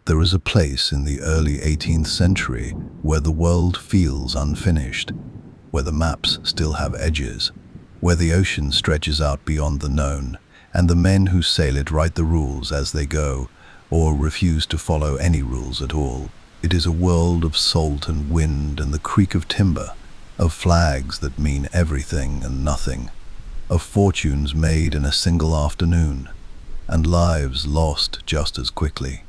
There is a place in the early 18th century where the world feels unfinished, where the maps still have edges, where the ocean stretches out beyond the known, and the men who sail it write the rules as they go, or refuse to follow any rules at all. It is a world of salt and wind and the creak of timber, of flags that mean everything and nothing, of fortunes made in a single afternoon, and lives lost just as quickly.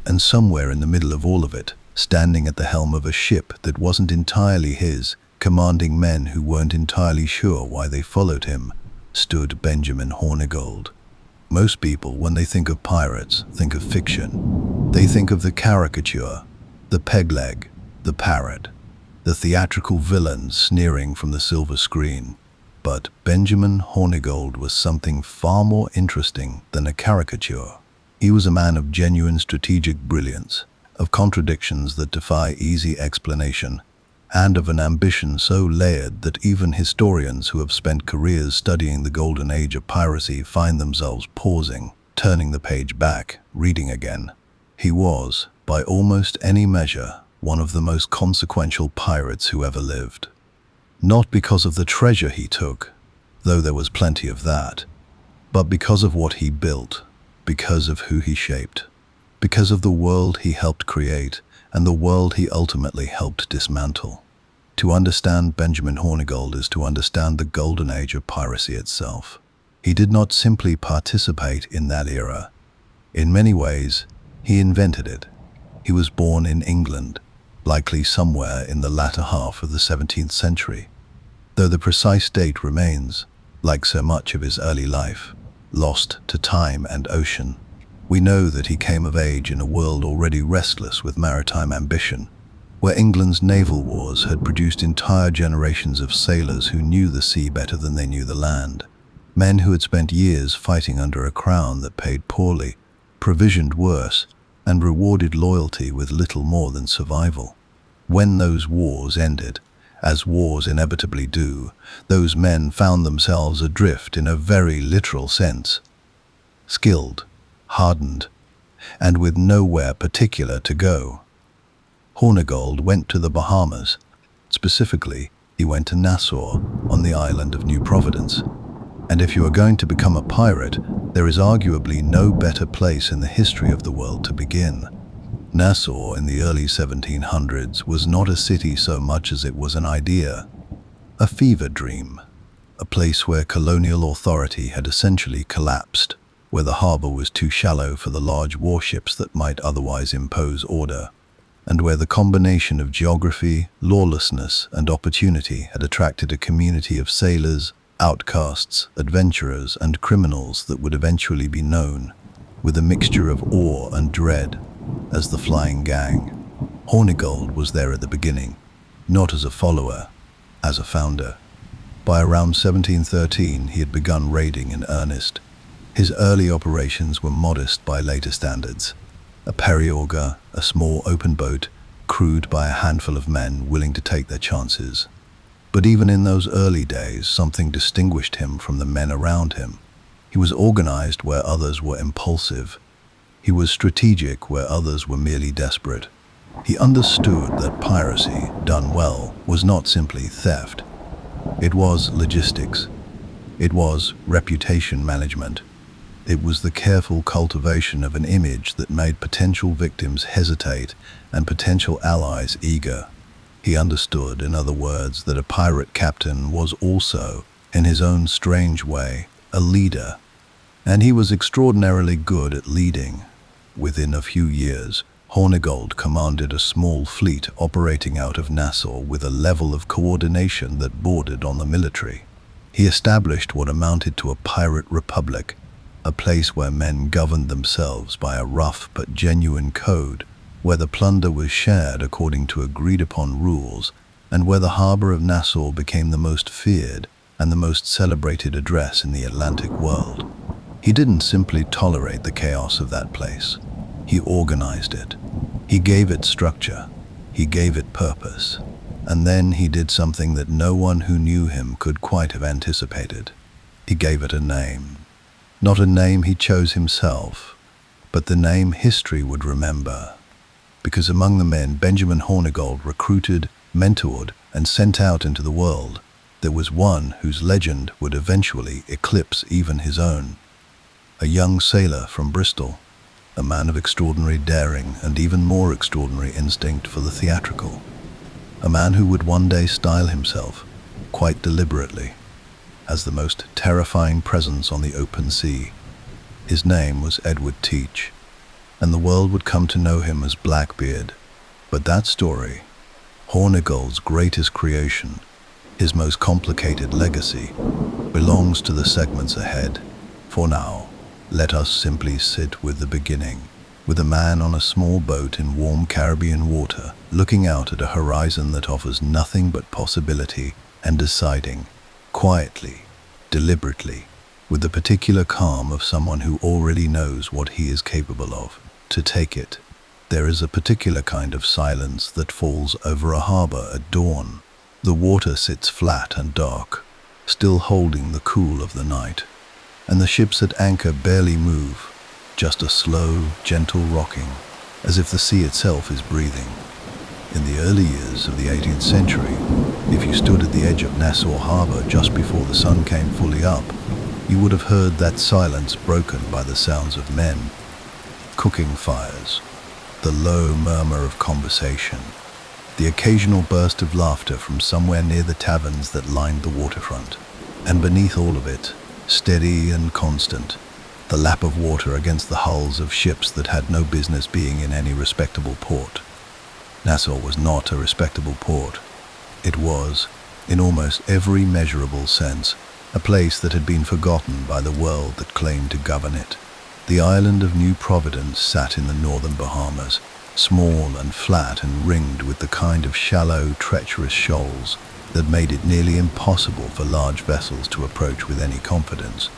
And somewhere in the middle of all of it, standing at the helm of a ship that wasn't entirely his, commanding men who weren't entirely sure why they followed him, stood Benjamin Hornigold. Most people, when they think of pirates, think of fiction. They think of the caricature, the peg-leg, the parrot, the theatrical villain sneering from the silver screen. But Benjamin Hornigold was something far more interesting than a caricature. He was a man of genuine strategic brilliance, of contradictions that defy easy explanation, and of an ambition so layered that even historians who have spent careers studying the golden age of piracy find themselves pausing, turning the page back, reading again. He was, by almost any measure, one of the most consequential pirates who ever lived. Not because of the treasure he took, though there was plenty of that, but because of what he built, because of who he shaped, because of the world he helped create and the world he ultimately helped dismantle. To understand Benjamin Hornigold is to understand the golden age of piracy itself. He did not simply participate in that era. In many ways, he invented it. He was born in England, likely somewhere in the latter half of the 17th century, though the precise date remains, like so much of his early life, lost to time and ocean. We know that he came of age in a world already restless with maritime ambition, where England's naval wars had produced entire generations of sailors who knew the sea better than they knew the land, men who had spent years fighting under a crown that paid poorly, provisioned worse, and rewarded loyalty with little more than survival. When those wars ended, as wars inevitably do, those men found themselves adrift in a very literal sense, skilled, hardened, and with nowhere particular to go. Hornigold went to the Bahamas. Specifically, he went to Nassau on the island of New Providence. And if you are going to become a pirate, there is arguably no better place in the history of the world to begin. Nassau in the early 1700s was not a city so much as it was an idea, a fever dream, a place where colonial authority had essentially collapsed, where the harbor was too shallow for the large warships that might otherwise impose order, and where the combination of geography, lawlessness, and opportunity had attracted a community of sailors, outcasts, adventurers, and criminals that would eventually be known, with a mixture of awe and dread, as the Flying Gang. Hornigold was there at the beginning, not as a follower, as a founder. By around 1713, he had begun raiding in earnest. His early operations were modest by later standards. A periauger, a small open boat, crewed by a handful of men willing to take their chances. But even in those early days, something distinguished him from the men around him. He was organized where others were impulsive. He was strategic where others were merely desperate. He understood that piracy, done well, was not simply theft. It was logistics. It was reputation management. It was the careful cultivation of an image that made potential victims hesitate and potential allies eager. He understood, in other words, that a pirate captain was also, in his own strange way, a leader. And he was extraordinarily good at leading. Within a few years, Hornigold commanded a small fleet operating out of Nassau with a level of coordination that bordered on the military. He established what amounted to a pirate republic, a place where men governed themselves by a rough but genuine code, where the plunder was shared according to agreed-upon rules, and where the harbor of Nassau became the most feared and the most celebrated address in the Atlantic world. He didn't simply tolerate the chaos of that place. He organized it. He gave it structure. He gave it purpose. And then he did something that no one who knew him could quite have anticipated. He gave it a name. Not a name he chose himself, But the name history would remember, because among the men Benjamin Hornigold recruited, mentored, and sent out into the world, there was one whose legend would eventually eclipse even his own. A young sailor from Bristol, a man of extraordinary daring and even more extraordinary instinct for the theatrical. A man who would one day style himself, quite deliberately, as the most terrifying presence on the open sea. His name was Edward Teach, and the world would come to know him as Blackbeard. But that story, Hornigold's greatest creation, his most complicated legacy, belongs to the segments ahead. For now, let us simply sit with the beginning, with a man on a small boat in warm Caribbean water, looking out at a horizon that offers nothing but possibility, and deciding, quietly, deliberately, with the particular calm of someone who already knows what he is capable of, to take it. There is a particular kind of silence that falls over a harbor at dawn. The water sits flat and dark, still holding the cool of the night, and the ships at anchor barely move, just a slow, gentle rocking, as if the sea itself is breathing. In the early years of the 18th century, if you stood at the edge of Nassau Harbor just before the sun came fully up, you would have heard that silence broken by the sounds of men, cooking fires, the low murmur of conversation, the occasional burst of laughter from somewhere near the taverns that lined the waterfront. And beneath all of it, steady and constant, the lap of water against the hulls of ships that had no business being in any respectable port. Nassau was not a respectable port. It was, in almost every measurable sense, a place that had been forgotten by the world that claimed to govern it. The island of New Providence sat in the northern Bahamas, small and flat and ringed with the kind of shallow, treacherous shoals that made it nearly impossible for large vessels to approach with any confidence.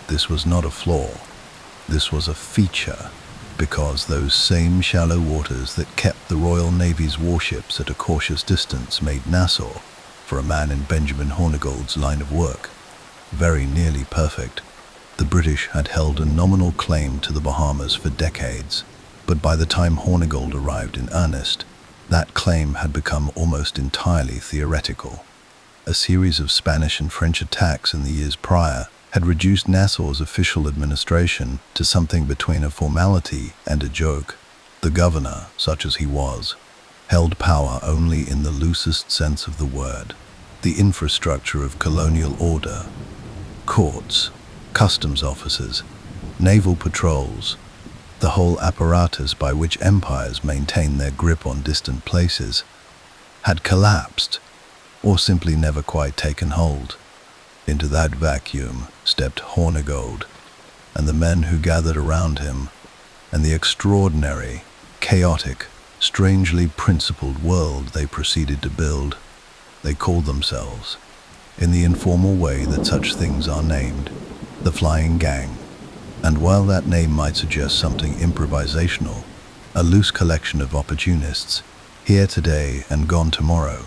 This was not a flaw. This was a feature, because those same shallow waters that kept the Royal Navy's warships at a cautious distance made Nassau, for a man in Benjamin Hornigold's line of work, very nearly perfect. The British had held a nominal claim to the Bahamas for decades, but by the time Hornigold arrived in earnest, that claim had become almost entirely theoretical. A series of Spanish and French attacks in the years prior had reduced Nassau's official administration to something between a formality and a joke. The governor, such as he was, held power only in the loosest sense of the word. The infrastructure of colonial order, courts, customs officers, naval patrols, the whole apparatus by which empires maintain their grip on distant places, had collapsed, or simply never quite taken hold. Into that vacuum stepped Hornigold, and the men who gathered around him, and the extraordinary, chaotic, strangely principled world they proceeded to build. They called themselves, in the informal way that such things are named, the Flying Gang. And while that name might suggest something improvisational, a loose collection of opportunists, here today and gone tomorrow,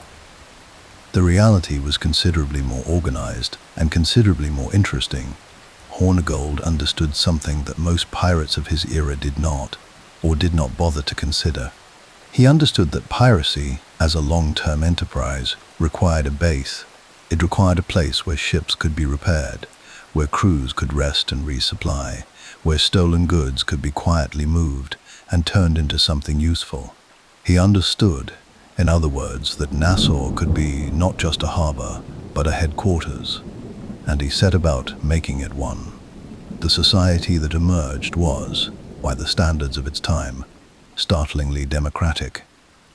the reality was considerably more organized and considerably more interesting. Hornigold understood something that most pirates of his era did not, or did not bother to consider. He understood that piracy, as a long-term enterprise, required a base. It required a place where ships could be repaired, where crews could rest and resupply, where stolen goods could be quietly moved and turned into something useful. He understood, in other words, that Nassau could be not just a harbor, but a headquarters, and he set about making it one. The society that emerged was, by the standards of its time, startlingly democratic.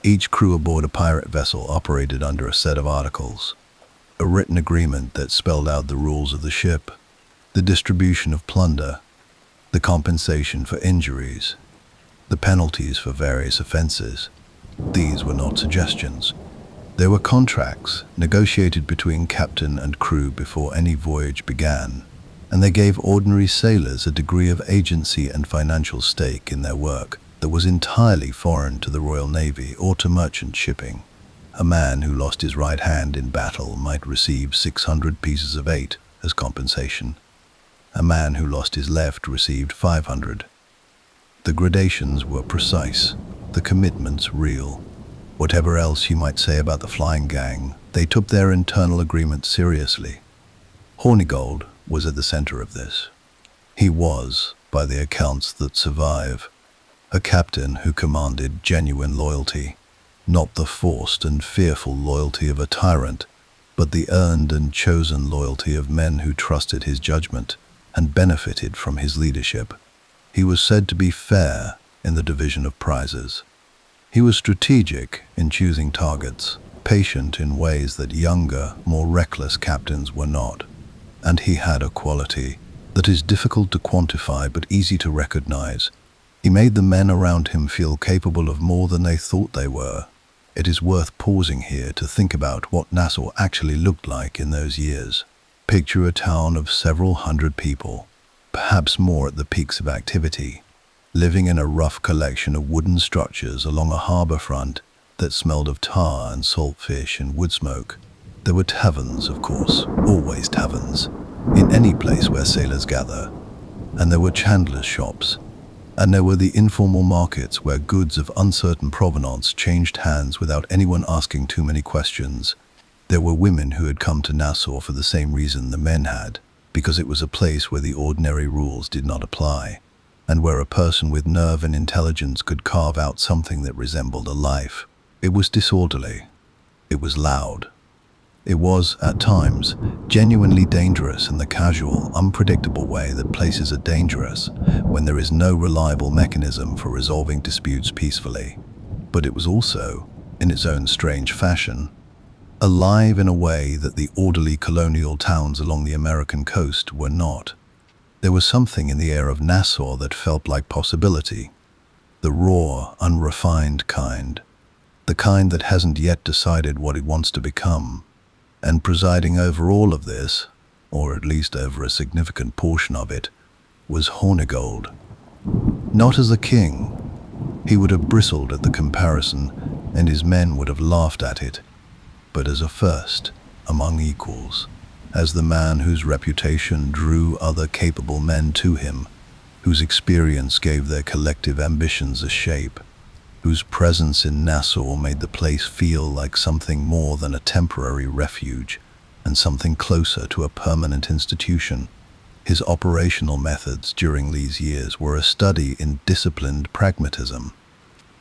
Each crew aboard a pirate vessel operated under a set of articles, a written agreement that spelled out the rules of the ship, the distribution of plunder, the compensation for injuries, the penalties for various offenses. These were not suggestions. They were contracts negotiated between captain and crew before any voyage began, and they gave ordinary sailors a degree of agency and financial stake in their work that was entirely foreign to the Royal Navy or to merchant shipping. A man who lost his right hand in battle might receive 600 pieces of eight as compensation. A man who lost his left received 500. The gradations were precise, the commitments real. Whatever else you might say about the flying gang, they took their internal agreement seriously. Hornigold was at the center of this. He was, by the accounts that survive, a captain who commanded genuine loyalty, not the forced and fearful loyalty of a tyrant, but the earned and chosen loyalty of men who trusted his judgment and benefited from his leadership. He was said to be fair in the division of prizes. He was strategic in choosing targets, patient in ways that younger, more reckless captains were not. And he had a quality that is difficult to quantify but easy to recognize. He made the men around him feel capable of more than they thought they were. It is worth pausing here to think about what Nassau actually looked like in those years. Picture a town of several hundred people, perhaps more at the peaks of activity, living in a rough collection of wooden structures along a harbor front that smelled of tar and salt fish and wood smoke. There were taverns, of course, always taverns, in any place where sailors gather. And there were chandlers' shops. And there were the informal markets where goods of uncertain provenance changed hands without anyone asking too many questions. There were women who had come to Nassau for the same reason the men had, because it was a place where the ordinary rules did not apply, and where a person with nerve and intelligence could carve out something that resembled a life. It was disorderly. It was loud. It was, at times, genuinely dangerous in the casual, unpredictable way that places are dangerous when there is no reliable mechanism for resolving disputes peacefully. But it was also, in its own strange fashion, alive in a way that the orderly colonial towns along the American coast were not. There was something in the air of Nassau that felt like possibility, the raw, unrefined kind, the kind that hasn't yet decided what it wants to become. And presiding over all of this, or at least over a significant portion of it, was Hornigold. Not as a king. He would have bristled at the comparison, and his men would have laughed at it, but as a first among equals, as the man whose reputation drew other capable men to him, whose experience gave their collective ambitions a shape, whose presence in Nassau made the place feel like something more than a temporary refuge and something closer to a permanent institution. His operational methods during these years were a study in disciplined pragmatism.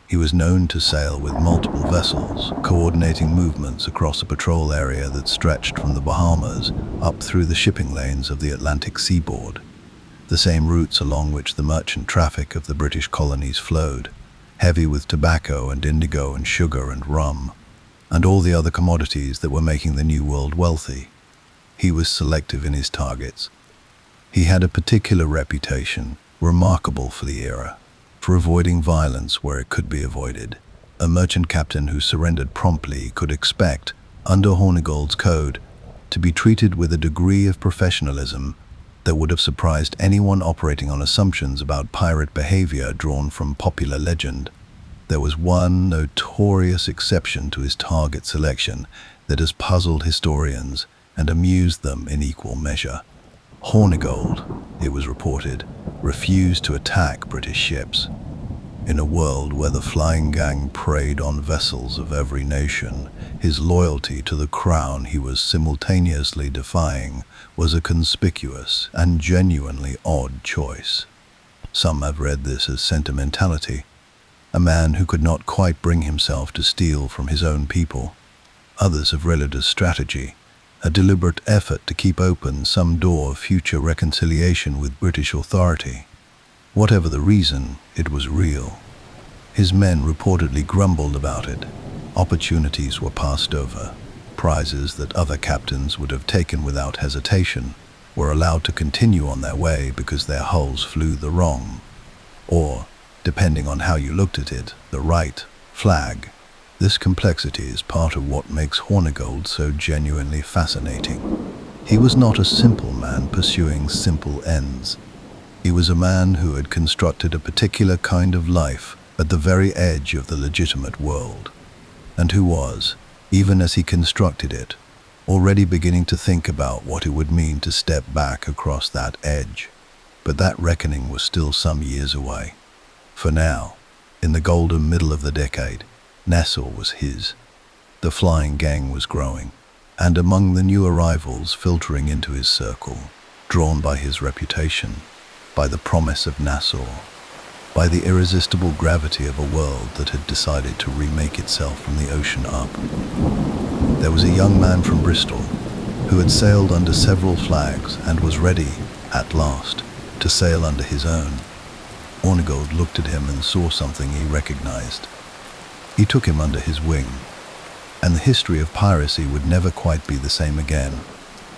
He was known to sail with multiple vessels, coordinating movements across a patrol area that stretched from the Bahamas up through the shipping lanes of the Atlantic seaboard, the same routes along which the merchant traffic of the British colonies flowed, heavy with tobacco and indigo and sugar and rum, and all the other commodities that were making the New World wealthy. He was selective in his targets. He had a particular reputation, remarkable for the era, for avoiding violence where it could be avoided. A merchant captain who surrendered promptly could expect, under Hornigold's code, to be treated with a degree of professionalism that would have surprised anyone operating on assumptions about pirate behavior drawn from popular legend. There was one notorious exception to his target selection that has puzzled historians and amused them in equal measure. Hornigold, it was reported, refused to attack British ships. In a world where the flying gang preyed on vessels of every nation, his loyalty to the crown he was simultaneously defying was a conspicuous and genuinely odd choice. Some have read this as sentimentality, a man who could not quite bring himself to steal from his own people. Others have read it as strategy, a deliberate effort to keep open some door of future reconciliation with British authority. Whatever the reason, it was real. His men reportedly grumbled about it. Opportunities were passed over. Prizes that other captains would have taken without hesitation were allowed to continue on their way because their hulls flew the wrong, or, depending on how you looked at it, the right flag. This complexity is part of what makes Hornigold so genuinely fascinating. He was not a simple man pursuing simple ends. He was a man who had constructed a particular kind of life at the very edge of the legitimate world, and who was, even as he constructed it, already beginning to think about what it would mean to step back across that edge. But that reckoning was still some years away. For now, in the golden middle of the decade, Nassau was his. The flying gang was growing, and among the new arrivals filtering into his circle, drawn by his reputation, by the promise of Nassau, by the irresistible gravity of a world that had decided to remake itself from the ocean up. There was a young man from Bristol who had sailed under several flags and was ready, at last, to sail under his own. Hornigold looked at him and saw something he recognized. He took him under his wing, and the history of piracy would never quite be the same again.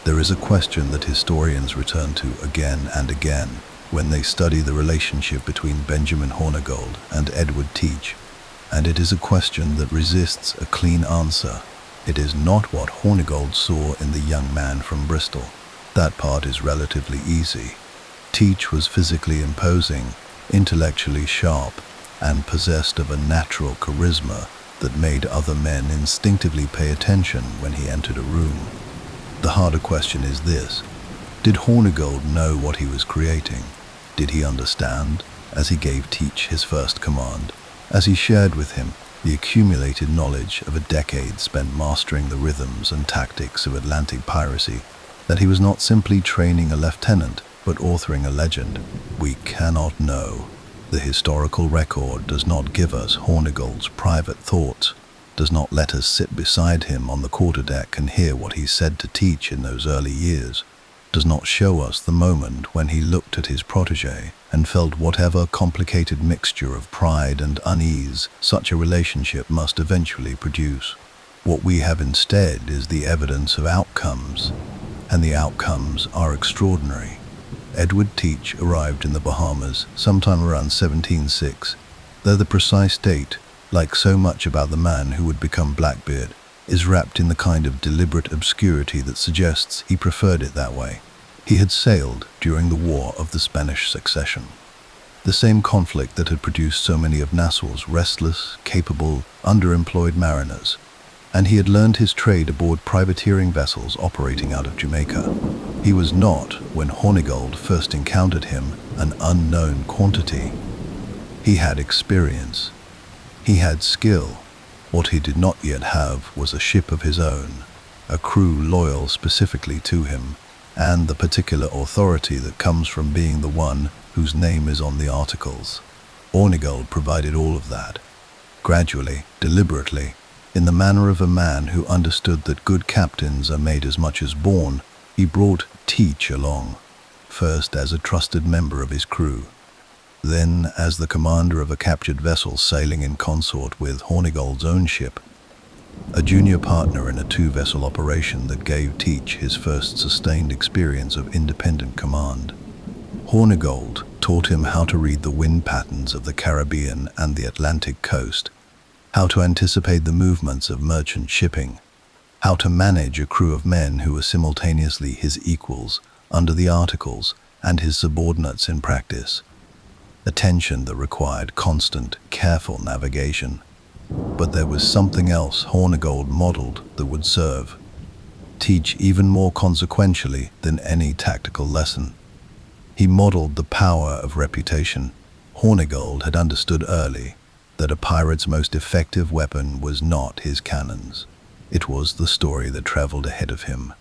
There is a question that historians return to again and again when they study the relationship between Benjamin Hornigold and Edward Teach, and it is a question that resists a clean answer. It is not what Hornigold saw in the young man from Bristol. That part is relatively easy. Teach was physically imposing, intellectually sharp, and possessed of a natural charisma that made other men instinctively pay attention when he entered a room. The harder question is this: did Hornigold know what he was creating? Did he understand, as he gave Teach his first command, as he shared with him the accumulated knowledge of a decade spent mastering the rhythms and tactics of Atlantic piracy, that he was not simply training a lieutenant, but authoring a legend? We cannot know. The historical record does not give us Hornigold's private thoughts, does not let us sit beside him on the quarterdeck and hear what he said to Teach in those early years, does not show us the moment when he looked at his protege and felt whatever complicated mixture of pride and unease such a relationship must eventually produce. What we have instead is the evidence of outcomes, and the outcomes are extraordinary. Edward Teach arrived in the Bahamas sometime around 1706, though the precise date, like so much about the man who would become Blackbeard, is wrapped in the kind of deliberate obscurity that suggests he preferred it that way. He had sailed during the War of the Spanish Succession, the same conflict that had produced so many of Nassau's restless, capable, underemployed mariners, and he had learned his trade aboard privateering vessels operating out of Jamaica. He was not, when Hornigold first encountered him, an unknown quantity. He had experience. He had skill. What he did not yet have was a ship of his own, a crew loyal specifically to him, and the particular authority that comes from being the one whose name is on the articles. Hornigold provided all of that. Gradually, deliberately, in the manner of a man who understood that good captains are made as much as born, he brought Teach along, first as a trusted member of his crew, then as the commander of a captured vessel sailing in consort with Hornigold's own ship, a junior partner in a two-vessel operation that gave Teach his first sustained experience of independent command. Hornigold taught him how to read the wind patterns of the Caribbean and the Atlantic coast, how to anticipate the movements of merchant shipping, how to manage a crew of men who were simultaneously his equals under the articles and his subordinates in practice. Attention that required constant, careful navigation. But there was something else Hornigold modeled that would serve Teach even more consequentially than any tactical lesson. He modeled the power of reputation. Hornigold had understood early that a pirate's most effective weapon was not his cannons. It was the story that traveled ahead of him.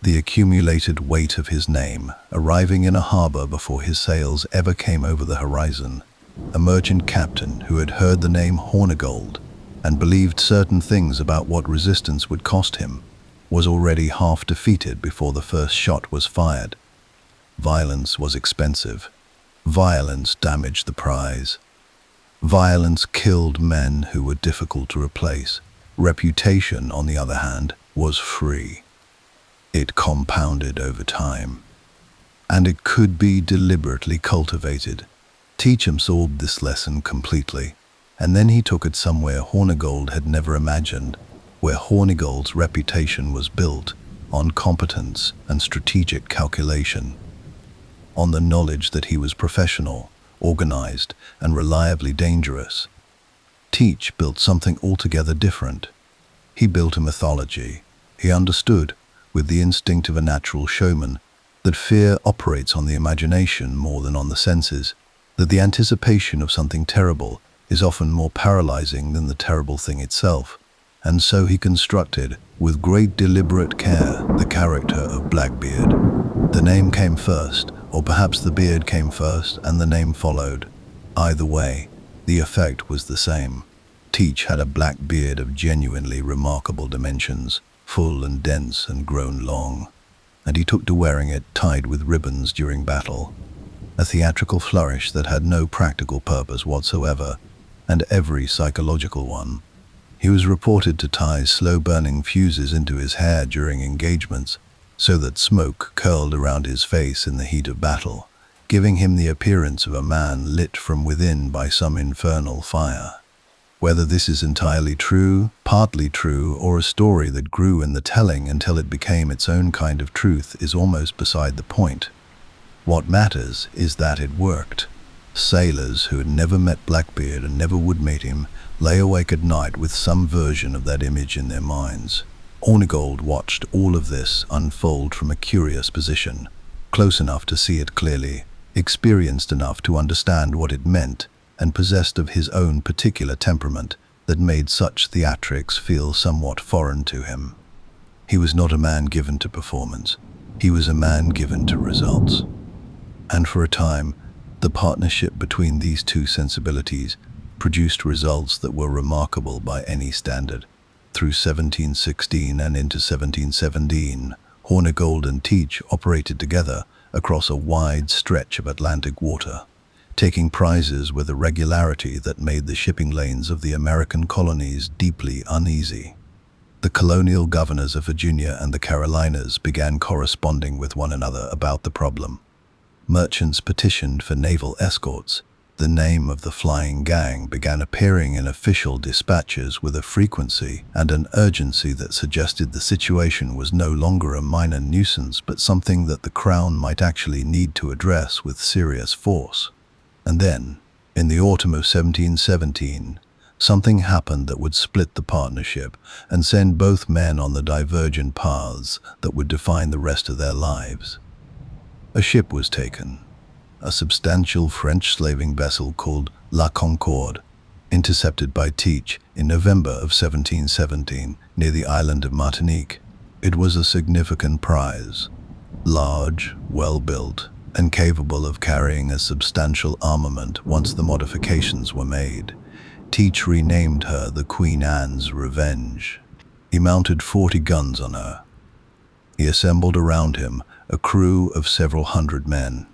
The accumulated weight of his name, arriving in a harbor before his sails ever came over the horizon. A merchant captain who had heard the name Hornigold and believed certain things about what resistance would cost him, was already half defeated before the first shot was fired. Violence was expensive. Violence damaged the prize. Violence killed men who were difficult to replace. Reputation, on the other hand, was free. It compounded over time, and it could be deliberately cultivated. Teach absorbed this lesson completely, and then he took it somewhere Hornigold had never imagined, where Hornigold's reputation was built on competence and strategic calculation, on the knowledge that he was professional, organized, and reliably dangerous. Teach built something altogether different. He built a mythology. He understood, with the instinct of a natural showman, that fear operates on the imagination more than on the senses, that the anticipation of something terrible is often more paralyzing than the terrible thing itself, and so he constructed, with great deliberate care, the character of Blackbeard. The name came first, or perhaps the beard came first and the name followed. Either way, the effect was the same. Teach had a black beard of genuinely remarkable dimensions, full and dense and grown long, and he took to wearing it tied with ribbons during battle. A theatrical flourish that had no practical purpose whatsoever, and every psychological one. He was reported to tie slow-burning fuses into his hair during engagements, so that smoke curled around his face in the heat of battle, giving him the appearance of a man lit from within by some infernal fire. Whether this is entirely true, partly true, or a story that grew in the telling until it became its own kind of truth is almost beside the point. What matters is that it worked. Sailors who had never met Blackbeard and never would meet him lay awake at night with some version of that image in their minds. Hornigold watched all of this unfold from a curious position, close enough to see it clearly, experienced enough to understand what it meant, and possessed of his own particular temperament that made such theatrics feel somewhat foreign to him. He was not a man given to performance. He was a man given to results. And for a time, the partnership between these two sensibilities produced results that were remarkable by any standard. Through 1716 and into 1717, Hornigold and Teach operated together across a wide stretch of Atlantic water, taking prizes with a regularity that made the shipping lanes of the American colonies deeply uneasy. The colonial governors of Virginia and the Carolinas began corresponding with one another about the problem. Merchants petitioned for naval escorts. The name of the flying gang began appearing in official dispatches with a frequency and an urgency that suggested the situation was no longer a minor nuisance but something that the Crown might actually need to address with serious force. And then, in the autumn of 1717, something happened that would split the partnership and send both men on the divergent paths that would define the rest of their lives. A ship was taken, a substantial French slaving vessel called La Concorde, intercepted by Teach in November of 1717 near the island of Martinique. It was a significant prize, large, well-built, and capable of carrying a substantial armament once the modifications were made. Teach renamed her the Queen Anne's Revenge. He mounted 40 guns on her. He assembled around him a crew of several hundred men,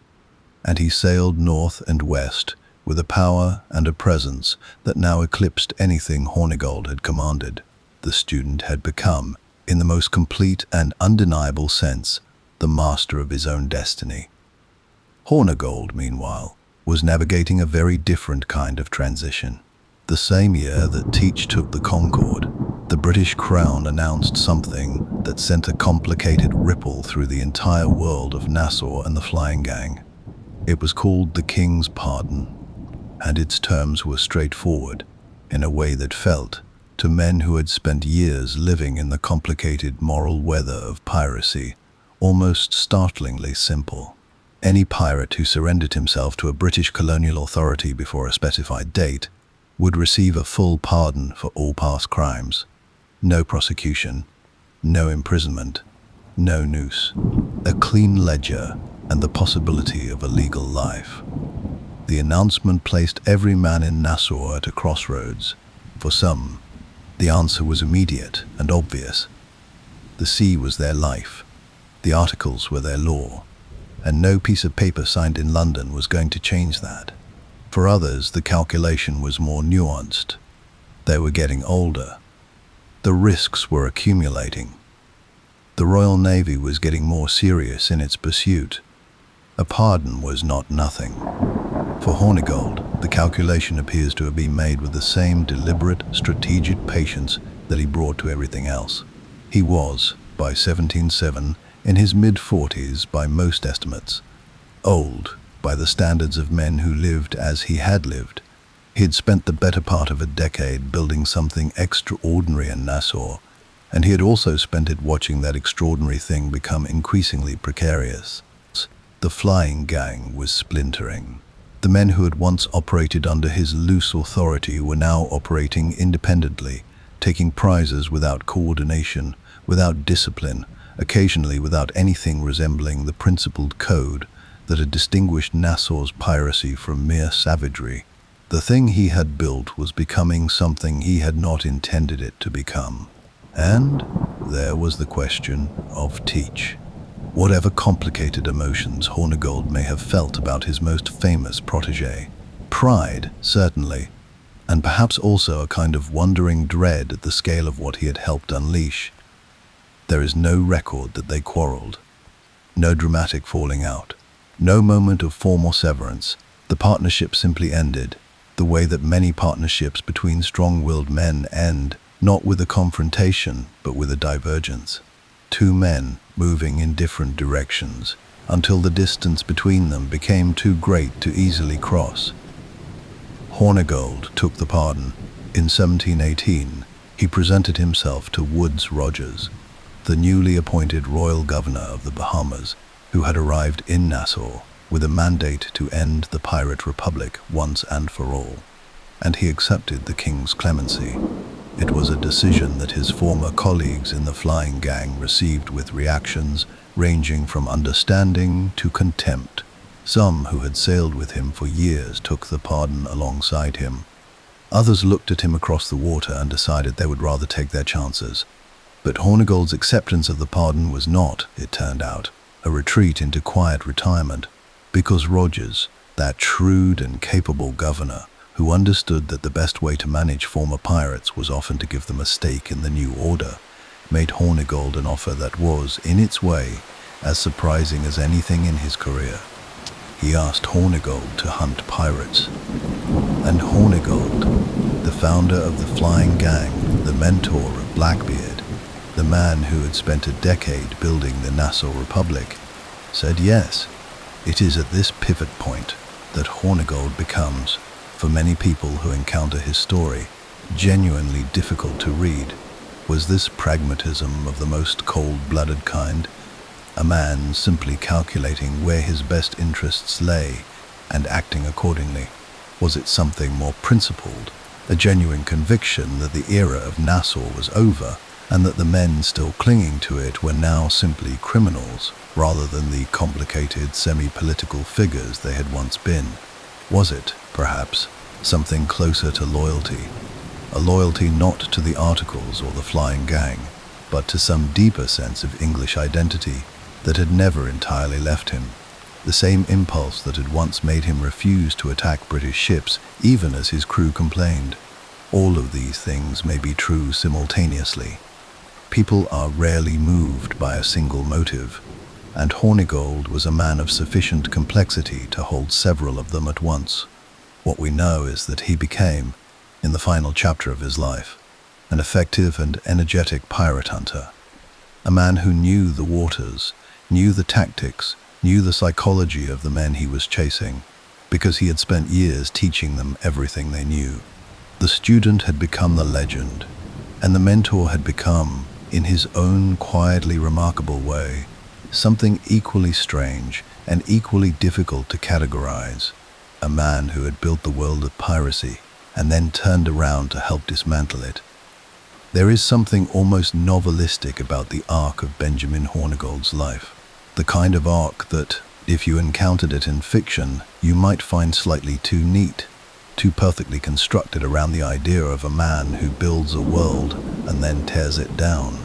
and he sailed north and west with a power and a presence that now eclipsed anything Hornigold had commanded. The student had become, in the most complete and undeniable sense, the master of his own destiny. Hornigold, meanwhile, was navigating a very different kind of transition. The same year that Teach took the Concorde, the British Crown announced something that sent a complicated ripple through the entire world of Nassau and the flying gang. It was called the King's Pardon, and its terms were straightforward, in a way that felt, to men who had spent years living in the complicated moral weather of piracy, almost startlingly simple. Any pirate who surrendered himself to a British colonial authority before a specified date would receive a full pardon for all past crimes. No prosecution, no imprisonment, no noose. A clean ledger and the possibility of a legal life. The announcement placed every man in Nassau at a crossroads. For some, the answer was immediate and obvious. The sea was their life. The articles were their law. And no piece of paper signed in London was going to change that. For others, the calculation was more nuanced. They were getting older. The risks were accumulating. The Royal Navy was getting more serious in its pursuit. A pardon was not nothing. For Hornigold, the calculation appears to have been made with the same deliberate, strategic patience that he brought to everything else. He was, by 1707, in his mid-40s by most estimates. Old, by the standards of men who lived as he had lived. He had spent the better part of a decade building something extraordinary in Nassau, and he had also spent it watching that extraordinary thing become increasingly precarious. The flying gang was splintering. The The men who had once operated under his loose authority were now operating independently, taking prizes without coordination, without discipline, occasionally without anything resembling the principled code that had distinguished Nassau's piracy from mere savagery. The thing he had built was becoming something he had not intended it to become. And there was the question of teach. Whatever complicated emotions Hornigold may have felt about his most famous protégé, pride, certainly, and perhaps also a kind of wondering dread at the scale of what he had helped unleash, there is no record that they quarreled. No dramatic falling out. No moment of formal severance. The partnership simply ended, the way that many partnerships between strong-willed men end, not with a confrontation, but with a divergence. Two men moving in different directions, until the distance between them became too great to easily cross. Hornigold took the pardon. In 1718, he presented himself to Woodes Rogers, the newly appointed royal governor of the Bahamas, who had arrived in Nassau with a mandate to end the pirate republic once and for all, and he accepted the king's clemency. It was a decision that his former colleagues in the flying gang received with reactions ranging from understanding to contempt. Some who had sailed with him for years took the pardon alongside him. Others looked at him across the water and decided they would rather take their chances. But Hornigold's acceptance of the pardon was not, it turned out, a retreat into quiet retirement, because Rogers, that shrewd and capable governor, who understood that the best way to manage former pirates was often to give them a stake in the new order, made Hornigold an offer that was, in its way, as surprising as anything in his career. He asked Hornigold to hunt pirates. And Hornigold, the founder of the flying gang, the mentor of Blackbeard, the man who had spent a decade building the Nassau Republic, said yes. It is at this pivot point that Hornigold becomes, for many people who encounter his story, genuinely difficult to read. Was this pragmatism of the most cold-blooded kind? A man simply calculating where his best interests lay and acting accordingly? Was it something more principled, a genuine conviction that the era of Nassau was over and that the men still clinging to it were now simply criminals rather than the complicated semi-political figures they had once been? Was it, perhaps, something closer to loyalty? A loyalty not to the articles or the flying gang, but to some deeper sense of English identity that had never entirely left him. The same impulse that had once made him refuse to attack British ships, even as his crew complained. All of these things may be true simultaneously. People are rarely moved by a single motive, and Hornigold was a man of sufficient complexity to hold several of them at once. What we know is that he became, in the final chapter of his life, an effective and energetic pirate hunter, a man who knew the waters, knew the tactics, knew the psychology of the men he was chasing, because he had spent years teaching them everything they knew. The student had become the legend, and the mentor had become, in his own quietly remarkable way, something equally strange and equally difficult to categorize. A man who had built the world of piracy and then turned around to help dismantle it. There is something almost novelistic about the arc of Benjamin Hornigold's life. The kind of arc that, if you encountered it in fiction, you might find slightly too neat, too perfectly constructed around the idea of a man who builds a world and then tears it down.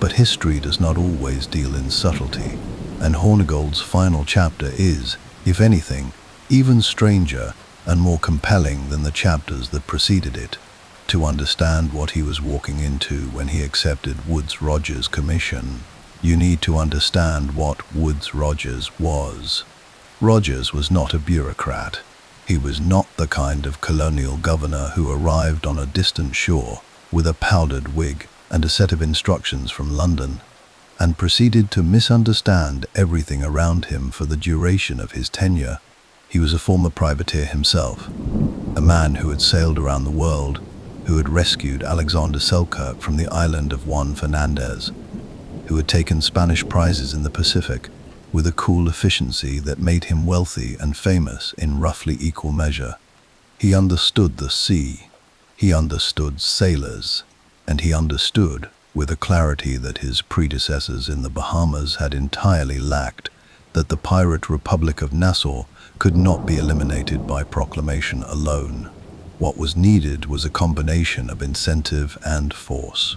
But history does not always deal in subtlety, and Hornigold's final chapter is, if anything, even stranger and more compelling than the chapters that preceded it. To understand what he was walking into when he accepted Woodes Rogers' commission, you need to understand what Woodes Rogers was. Rogers was not a bureaucrat. He was not the kind of colonial governor who arrived on a distant shore with a powdered wig and a set of instructions from London, and proceeded to misunderstand everything around him for the duration of his tenure. He was a former privateer himself, a man who had sailed around the world, who had rescued Alexander Selkirk from the island of Juan Fernandez, who had taken Spanish prizes in the Pacific, with a cool efficiency that made him wealthy and famous in roughly equal measure. He understood the sea, he understood sailors, and he understood, with a clarity that his predecessors in the Bahamas had entirely lacked, that the pirate Republic of Nassau could not be eliminated by proclamation alone. What was needed was a combination of incentive and force.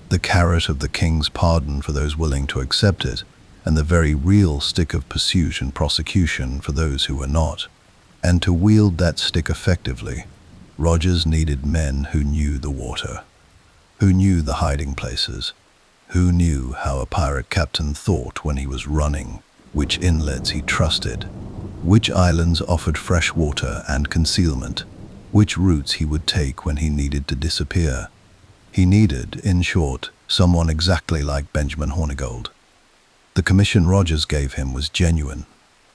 The carrot of the king's pardon for those willing to accept it, and the very real stick of pursuit and prosecution for those who were not. And to wield that stick effectively, Rogers needed men who knew the water, who knew the hiding places, who knew how a pirate captain thought when he was running, which inlets he trusted, which islands offered fresh water and concealment, which routes he would take when he needed to disappear. He needed, in short, someone exactly like Benjamin Hornigold. The commission Rogers gave him was genuine.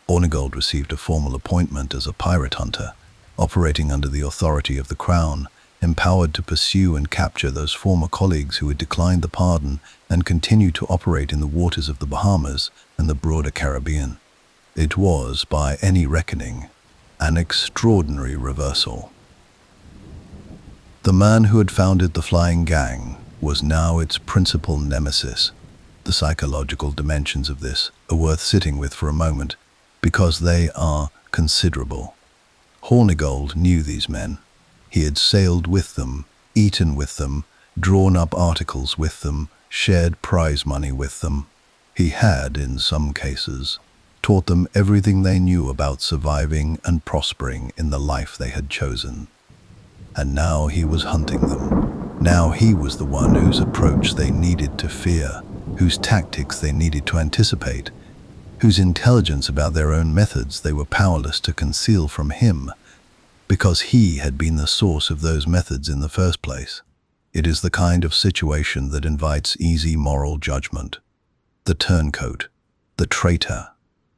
Hornigold received a formal appointment as a pirate hunter, operating under the authority of the Crown, empowered to pursue and capture those former colleagues who had declined the pardon and continued to operate in the waters of the Bahamas and the broader Caribbean. It was, by any reckoning, an extraordinary reversal. The man who had founded the flying gang was now its principal nemesis. The psychological dimensions of this are worth sitting with for a moment, because they are considerable. Hornigold knew these men. He had sailed with them, eaten with them, drawn up articles with them, shared prize money with them. He had, in some cases, taught them everything they knew about surviving and prospering in the life they had chosen. And now he was hunting them. Now he was the one whose approach they needed to fear, whose tactics they needed to anticipate, whose intelligence about their own methods they were powerless to conceal from him, because he had been the source of those methods in the first place. It is the kind of situation that invites easy moral judgment. The turncoat, the traitor,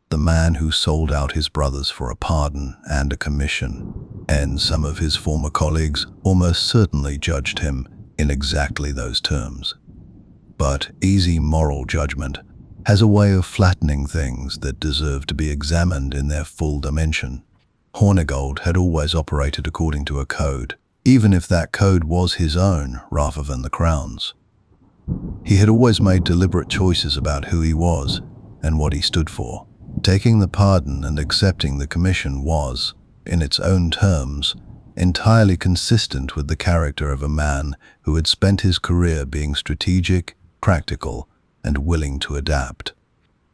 the man who sold out his brothers for a pardon and a commission, and some of his former colleagues almost certainly judged him in exactly those terms. But easy moral judgment has a way of flattening things that deserve to be examined in their full dimension. Hornigold had always operated according to a code, even if that code was his own rather than the Crown's. He had always made deliberate choices about who he was and what he stood for. Taking the pardon and accepting the commission was, in its own terms, entirely consistent with the character of a man who had spent his career being strategic, practical, and willing to adapt.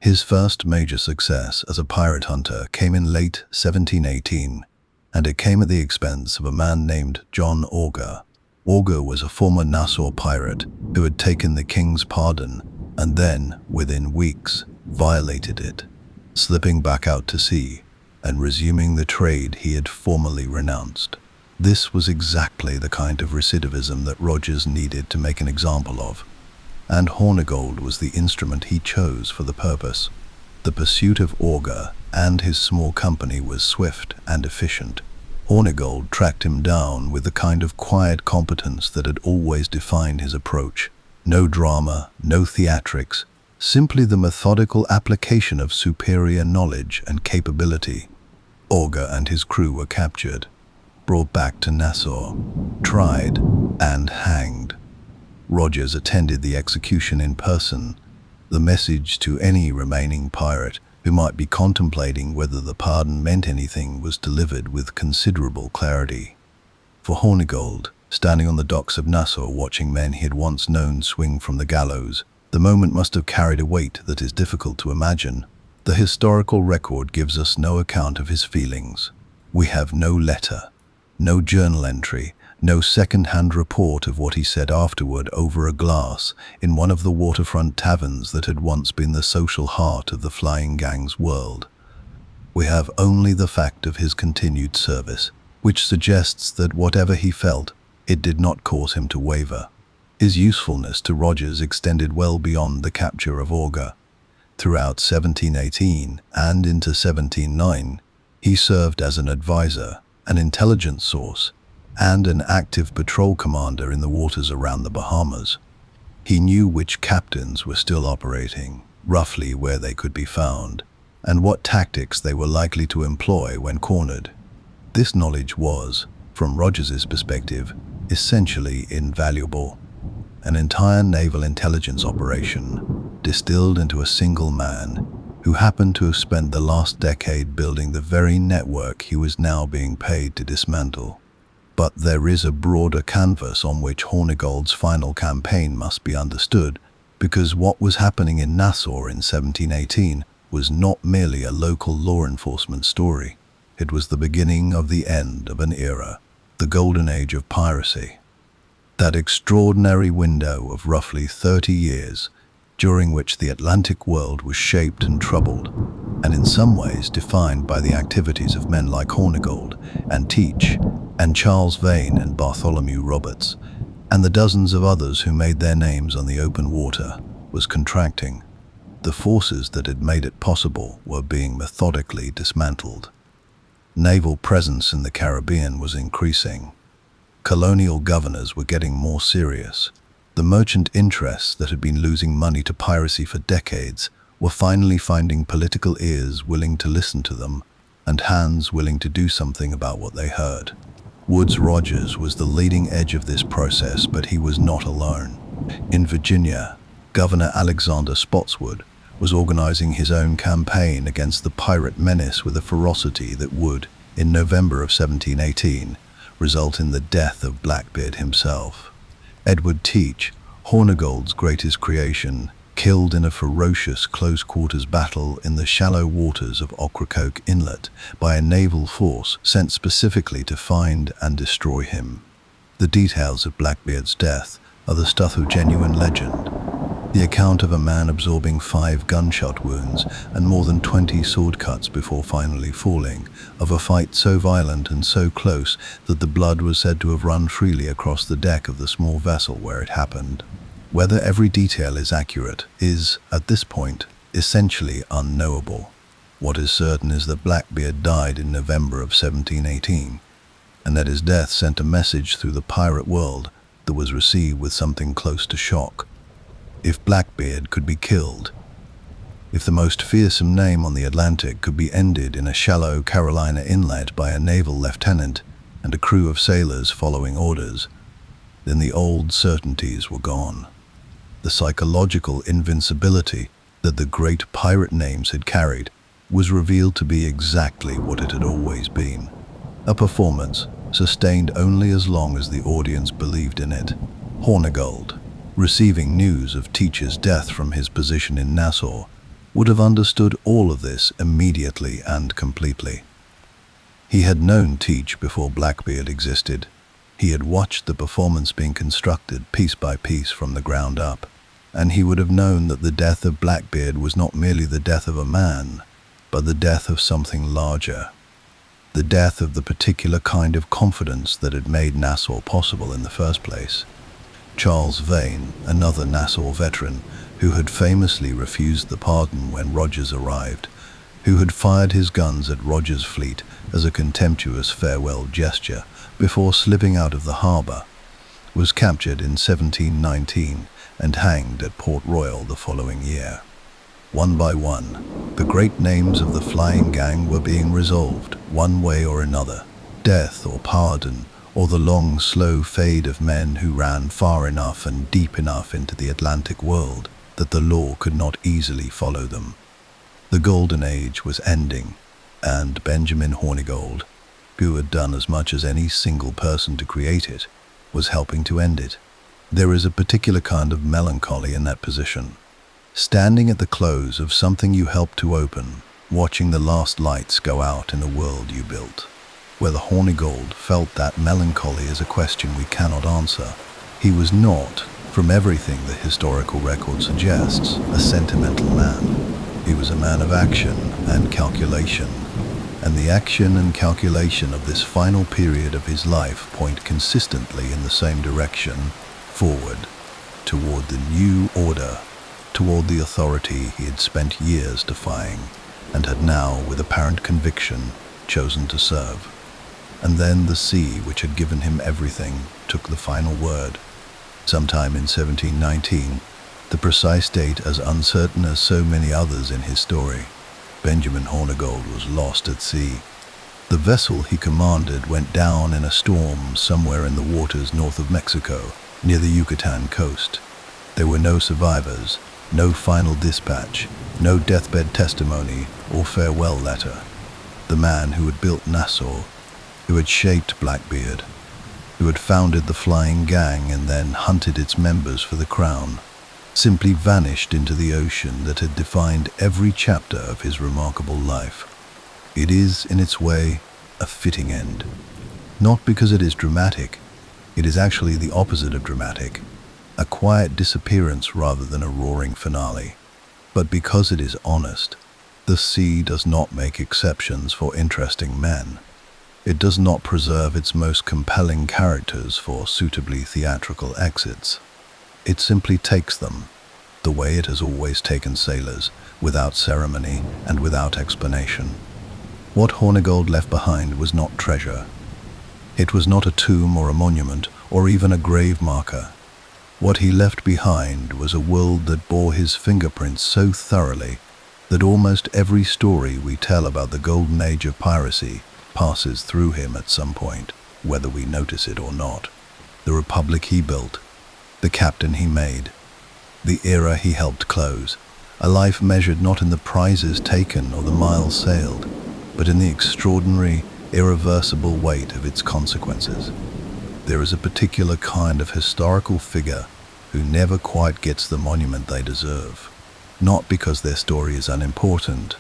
His first major success as a pirate hunter came in late 1718, and it came at the expense of a man named John Auger. Auger was a former Nassau pirate who had taken the king's pardon and then, within weeks, violated it, slipping back out to sea and resuming the trade he had formerly renounced. This was exactly the kind of recidivism that Rogers needed to make an example of, and Hornigold was the instrument he chose for the purpose. The pursuit of Auger and his small company was swift and efficient. Hornigold tracked him down with the kind of quiet competence that had always defined his approach. No drama, no theatrics, simply the methodical application of superior knowledge and capability. Auger and his crew were captured, brought back to Nassau, tried, and hanged. Rogers attended the execution in person. The message to any remaining pirate who might be contemplating whether the pardon meant anything was delivered with considerable clarity. For Hornigold, standing on the docks of Nassau watching men he had once known swing from the gallows, the moment must have carried a weight that is difficult to imagine. The historical record gives us no account of his feelings. We have no letter, no journal entry, no second-hand report of what he said afterward over a glass in one of the waterfront taverns that had once been the social heart of the flying gang's world. We have only the fact of his continued service, which suggests that whatever he felt, it did not cause him to waver. His usefulness to Rogers extended well beyond the capture of Auger. Throughout 1718 and into 1709, he served as an advisor, an intelligence source, and an active patrol commander in the waters around the Bahamas. He knew which captains were still operating, roughly where they could be found, and what tactics they were likely to employ when cornered. This knowledge was, from Rogers's perspective, essentially invaluable. An entire naval intelligence operation distilled into a single man who happened to have spent the last decade building the very network he was now being paid to dismantle. But there is a broader canvas on which Hornigold's final campaign must be understood, because what was happening in Nassau in 1718 was not merely a local law enforcement story. It was the beginning of the end of an era, the golden age of piracy. That extraordinary window of roughly 30 years, during which the Atlantic world was shaped and troubled, and in some ways defined by the activities of men like Hornigold and Teach, and Charles Vane and Bartholomew Roberts, and the dozens of others who made their names on the open water, was contracting. The forces that had made it possible were being methodically dismantled. Naval presence in the Caribbean was increasing. Colonial governors were getting more serious. The merchant interests that had been losing money to piracy for decades were finally finding political ears willing to listen to them and hands willing to do something about what they heard. Woodes Rogers was the leading edge of this process, but he was not alone. In Virginia, Governor Alexander Spotswood was organizing his own campaign against the pirate menace with a ferocity that would, in November of 1718, result in the death of Blackbeard himself. Edward Teach, Hornigold's greatest creation, killed in a ferocious close-quarters battle in the shallow waters of Ocracoke Inlet by a naval force sent specifically to find and destroy him. The details of Blackbeard's death are the stuff of genuine legend. The account of a man absorbing 5 gunshot wounds and more than 20 sword cuts before finally falling, of a fight so violent and so close that the blood was said to have run freely across the deck of the small vessel where it happened. Whether every detail is accurate is, at this point, essentially unknowable. What is certain is that Blackbeard died in November of 1718, and that his death sent a message through the pirate world that was received with something close to shock. If Blackbeard could be killed, if the most fearsome name on the Atlantic could be ended in a shallow Carolina inlet by a naval lieutenant and a crew of sailors following orders, then the old certainties were gone. The psychological invincibility that the great pirate names had carried was revealed to be exactly what it had always been. A performance sustained only as long as the audience believed in it. Hornigold, receiving news of Teach's death from his position in Nassau, would have understood all of this immediately and completely. He had known Teach before Blackbeard existed. He had watched the performance being constructed piece by piece from the ground up, and he would have known that the death of Blackbeard was not merely the death of a man, but the death of something larger. The death of the particular kind of confidence that had made Nassau possible in the first place. Charles Vane, another Nassau veteran, who had famously refused the pardon when Rogers arrived, who had fired his guns at Rogers' fleet as a contemptuous farewell gesture before slipping out of the harbor, was captured in 1719 and hanged at Port Royal the following year. One by one, the great names of the flying gang were being resolved, one way or another: death or pardon, or the long, slow fade of men who ran far enough and deep enough into the Atlantic world that the law could not easily follow them. The golden age was ending, and Benjamin Hornigold, who had done as much as any single person to create it, was helping to end it. There is a particular kind of melancholy in that position. Standing at the close of something you helped to open, watching the last lights go out in a world you built. Whether Hornigold felt that melancholy is a question we cannot answer. He was not, from everything the historical record suggests, a sentimental man. He was a man of action and calculation, and the action and calculation of this final period of his life point consistently in the same direction, forward, toward the new order, toward the authority he had spent years defying, and had now, with apparent conviction, chosen to serve. And then the sea, which had given him everything, took the final word. Sometime in 1719, the precise date as uncertain as so many others in his story. Benjamin Hornigold was lost at sea. The vessel he commanded went down in a storm somewhere in the waters north of Mexico, near the Yucatan coast. There were no survivors, no final dispatch, no deathbed testimony or farewell letter. The man who had built Nassau, who had shaped Blackbeard, who had founded the flying gang and then hunted its members for the crown, simply vanished into the ocean that had defined every chapter of his remarkable life. It is, in its way, a fitting end. Not because it is dramatic, it is actually the opposite of dramatic, a quiet disappearance rather than a roaring finale. But because it is honest, the sea does not make exceptions for interesting men. It does not preserve its most compelling characters for suitably theatrical exits. It simply takes them, the way it has always taken sailors, without ceremony and without explanation. What Hornigold left behind was not treasure. It was not a tomb or a monument or even a grave marker. What he left behind was a world that bore his fingerprints so thoroughly that almost every story we tell about the golden age of piracy passes through him at some point, whether we notice it or not. The republic he built, the captain he made, the era he helped close, a life measured not in the prizes taken or the miles sailed, but in the extraordinary, irreversible weight of its consequences. There is a particular kind of historical figure who never quite gets the monument they deserve, not because their story is unimportant.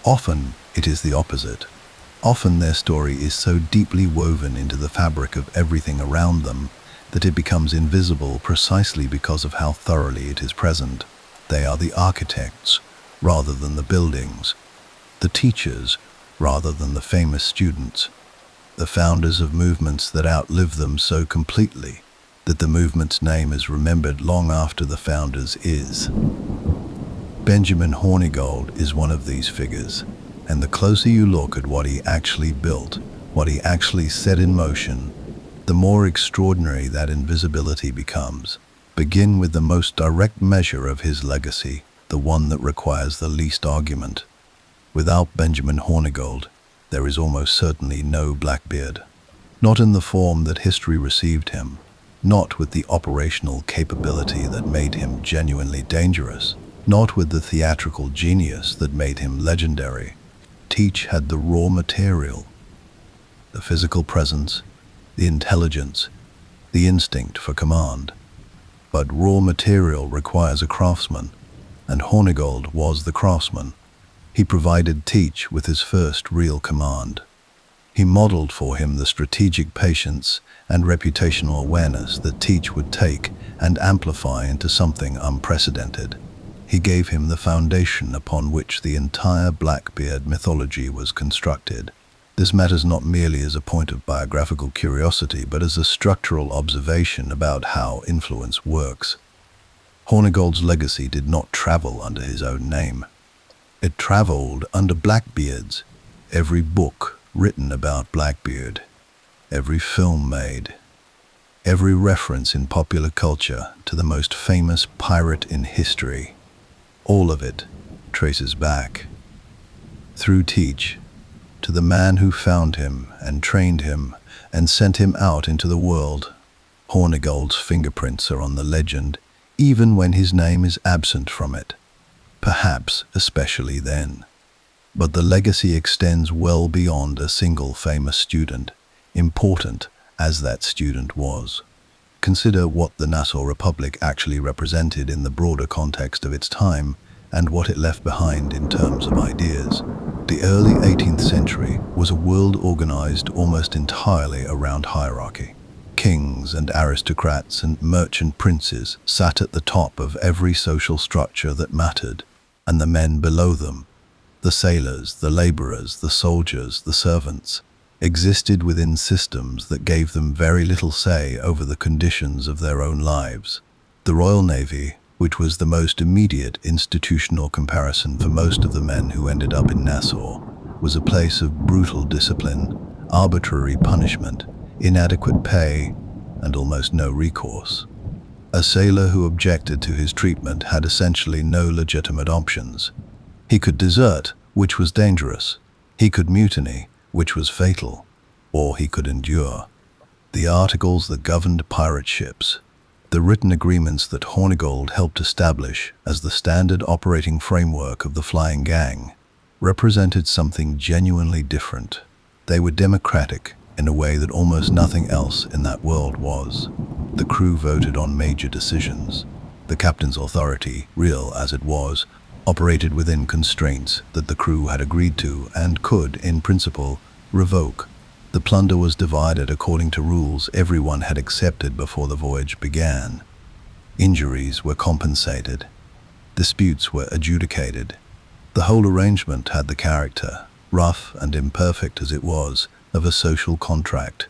Often it is the opposite. Often their story is so deeply woven into the fabric of everything around them that it becomes invisible precisely because of how thoroughly it is present. They are the architects rather than the buildings, the teachers rather than the famous students, the founders of movements that outlive them so completely that the movement's name is remembered long after the founders is. Benjamin Hornigold is one of these figures, and the closer you look at what he actually built, what he actually set in motion, the more extraordinary that invisibility becomes. Begin with the most direct measure of his legacy, the one that requires the least argument. Without Benjamin Hornigold, there is almost certainly no Blackbeard. Not in the form that history received him, not with the operational capability that made him genuinely dangerous, not with the theatrical genius that made him legendary. Teach had the raw material, the physical presence, the intelligence, the instinct for command. But raw material requires a craftsman, and Hornigold was the craftsman. He provided Teach with his first real command. He modeled for him the strategic patience and reputational awareness that Teach would take and amplify into something unprecedented. He gave him the foundation upon which the entire Blackbeard mythology was constructed. This matters not merely as a point of biographical curiosity, but as a structural observation about how influence works. Hornigold's legacy did not travel under his own name. It traveled under Blackbeard's. Every book written about Blackbeard, every film made, every reference in popular culture to the most famous pirate in history, all of it traces back, through Teach, to the man who found him and trained him and sent him out into the world. Hornigold's fingerprints are on the legend, even when his name is absent from it. Perhaps especially then. But the legacy extends well beyond a single famous student, important as that student was. Consider what the Nassau Republic actually represented in the broader context of its time and what it left behind in terms of ideas. The early 18th century was a world organized almost entirely around hierarchy. Kings and aristocrats and merchant princes sat at the top of every social structure that mattered, and the men below them, the sailors, the laborers, the soldiers, the servants, existed within systems that gave them very little say over the conditions of their own lives. The Royal Navy, which was the most immediate institutional comparison for most of the men who ended up in Nassau, was a place of brutal discipline, arbitrary punishment, inadequate pay, and almost no recourse. A sailor who objected to his treatment had essentially no legitimate options. He could desert, which was dangerous. He could mutiny, which was fatal, or he could endure. The articles that governed pirate ships, the written agreements that Hornigold helped establish as the standard operating framework of the flying gang, represented something genuinely different. They were democratic in a way that almost nothing else in that world was. The crew voted on major decisions. The captain's authority, real as it was, operated within constraints that the crew had agreed to and could, in principle, revoke. The plunder was divided according to rules everyone had accepted before the voyage began. Injuries were compensated. Disputes were adjudicated. The whole arrangement had the character, rough and imperfect as it was, of a social contract,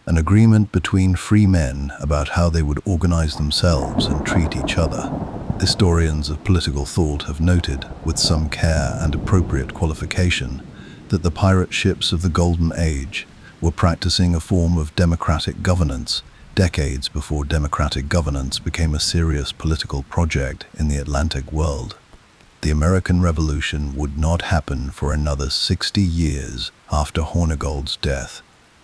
an agreement between free men about how they would organize themselves and treat each other. Historians of political thought have noted, with some care and appropriate qualification, that the pirate ships of the Golden Age were practicing a form of democratic governance decades before democratic governance became a serious political project in the Atlantic world. The American Revolution would not happen for another 60 years after Hornigold's death.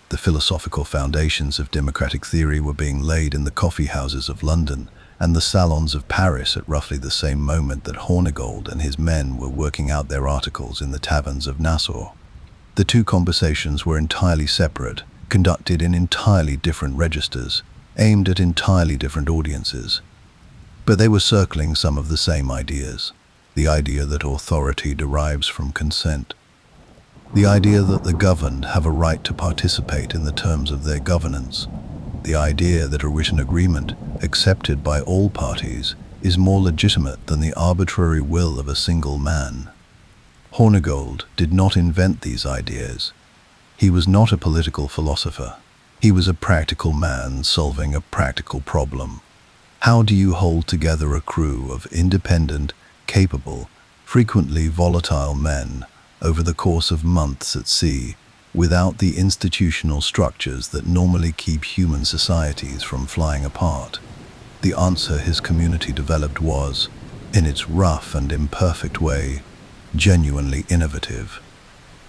The philosophical foundations of democratic theory were being laid in the coffee houses of London and the salons of Paris at roughly the same moment that Hornigold and his men were working out their articles in the taverns of Nassau. The two conversations were entirely separate, conducted in entirely different registers, aimed at entirely different audiences. But they were circling some of the same ideas. The idea that authority derives from consent. The idea that the governed have a right to participate in the terms of their governance. The idea that a written agreement, accepted by all parties, is more legitimate than the arbitrary will of a single man. Hornigold did not invent these ideas. He was not a political philosopher. He was a practical man solving a practical problem. How do you hold together a crew of independent, capable, frequently volatile men over the course of months at sea without the institutional structures that normally keep human societies from flying apart? The answer his community developed was, in its rough and imperfect way, genuinely innovative.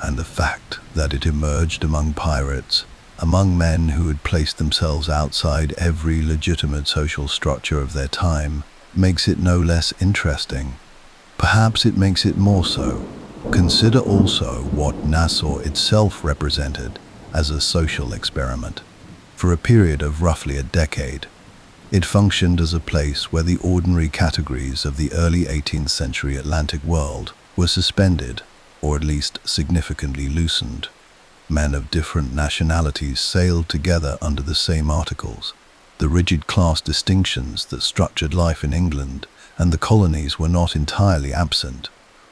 And the fact that it emerged among pirates, among men who had placed themselves outside every legitimate social structure of their time, makes it no less interesting. Perhaps it makes it more so. Consider also what Nassau itself represented as a social experiment. For a period of roughly a decade, it functioned as a place where the ordinary categories of the early 18th century Atlantic world were suspended, or at least significantly loosened. Men of different nationalities sailed together under the same articles. The rigid class distinctions that structured life in England and the colonies were not entirely absent.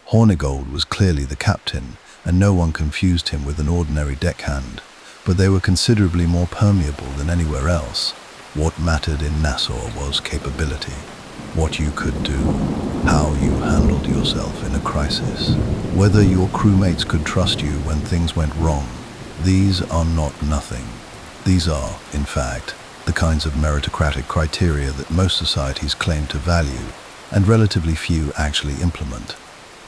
Hornigold was clearly the captain, and no one confused him with an ordinary deckhand, but they were considerably more permeable than anywhere else. What mattered in Nassau was capability, what you could do, how you handled yourself in a crisis, whether your crewmates could trust you when things went wrong. These are not nothing. These are, in fact, the kinds of meritocratic criteria that most societies claim to value, and relatively few actually implement.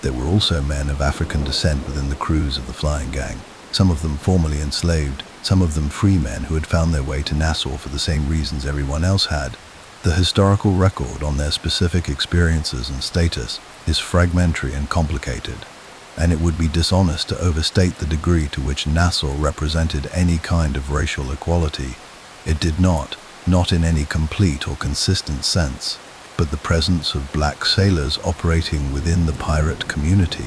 There were also men of African descent within the crews of the flying gang, some of them formerly enslaved, some of them free men who had found their way to Nassau for the same reasons everyone else had. The historical record on their specific experiences and status is fragmentary and complicated, and it would be dishonest to overstate the degree to which Nassau represented any kind of racial equality. It did not in any complete or consistent sense. But the presence of black sailors operating within the pirate community,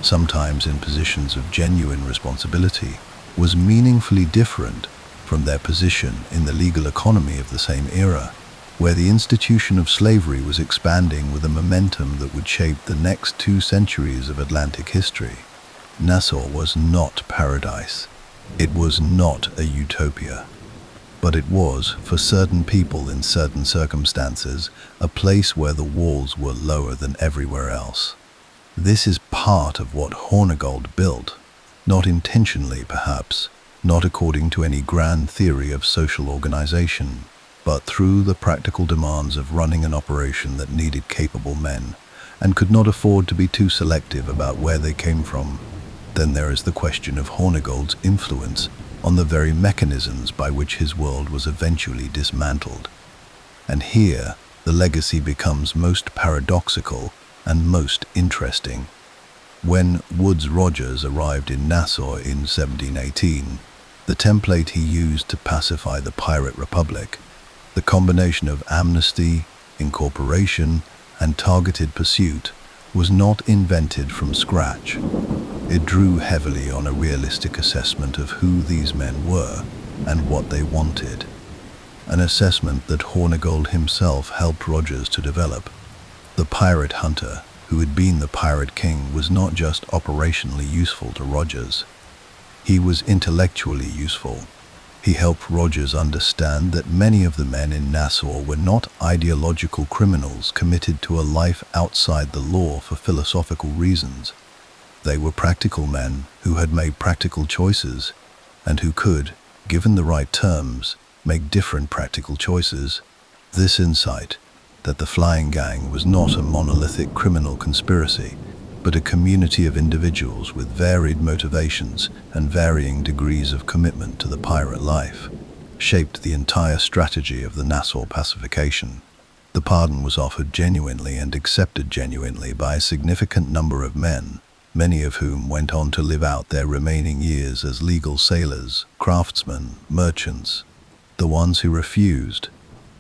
sometimes in positions of genuine responsibility, was meaningfully different from their position in the legal economy of the same era, where the institution of slavery was expanding with a momentum that would shape the next 2 centuries of Atlantic history. Nassau was not paradise. It was not a utopia. But it was, for certain people in certain circumstances, a place where the walls were lower than everywhere else. This is part of what Hornigold built, not intentionally perhaps, not according to any grand theory of social organization, but through the practical demands of running an operation that needed capable men, and could not afford to be too selective about where they came from. Then there is the question of Hornigold's influence on the very mechanisms by which his world was eventually dismantled. And here, the legacy becomes most paradoxical and most interesting. When Woodes Rogers arrived in Nassau in 1718, the template he used to pacify the pirate republic, the combination of amnesty, incorporation, and targeted pursuit, was not invented from scratch. It drew heavily on a realistic assessment of who these men were and what they wanted, an assessment that Hornigold himself helped Rogers to develop. The pirate hunter, who had been the pirate king, was not just operationally useful to Rogers. He was intellectually useful. He helped Rogers understand that many of the men in Nassau were not ideological criminals committed to a life outside the law for philosophical reasons. They were practical men who had made practical choices and who could, given the right terms, make different practical choices. This insight, that the Flying Gang was not a monolithic criminal conspiracy, but a community of individuals with varied motivations and varying degrees of commitment to the pirate life, shaped the entire strategy of the Nassau pacification. The pardon was offered genuinely and accepted genuinely by a significant number of men, many of whom went on to live out their remaining years as legal sailors, craftsmen, merchants. The ones who refused,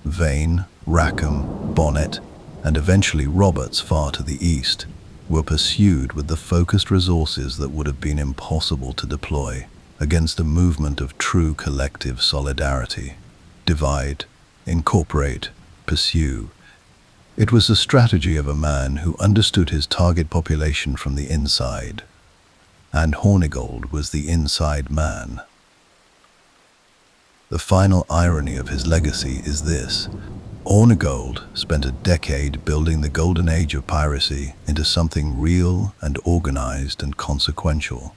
Vane, Rackham, Bonnet, and eventually Roberts far to the east, were pursued with the focused resources that would have been impossible to deploy against a movement of true collective solidarity. Divide, incorporate, pursue. It was the strategy of a man who understood his target population from the inside, and Hornigold was the inside man. The final irony of his legacy is this: Hornigold spent a decade building the golden age of piracy into something real and organized and consequential.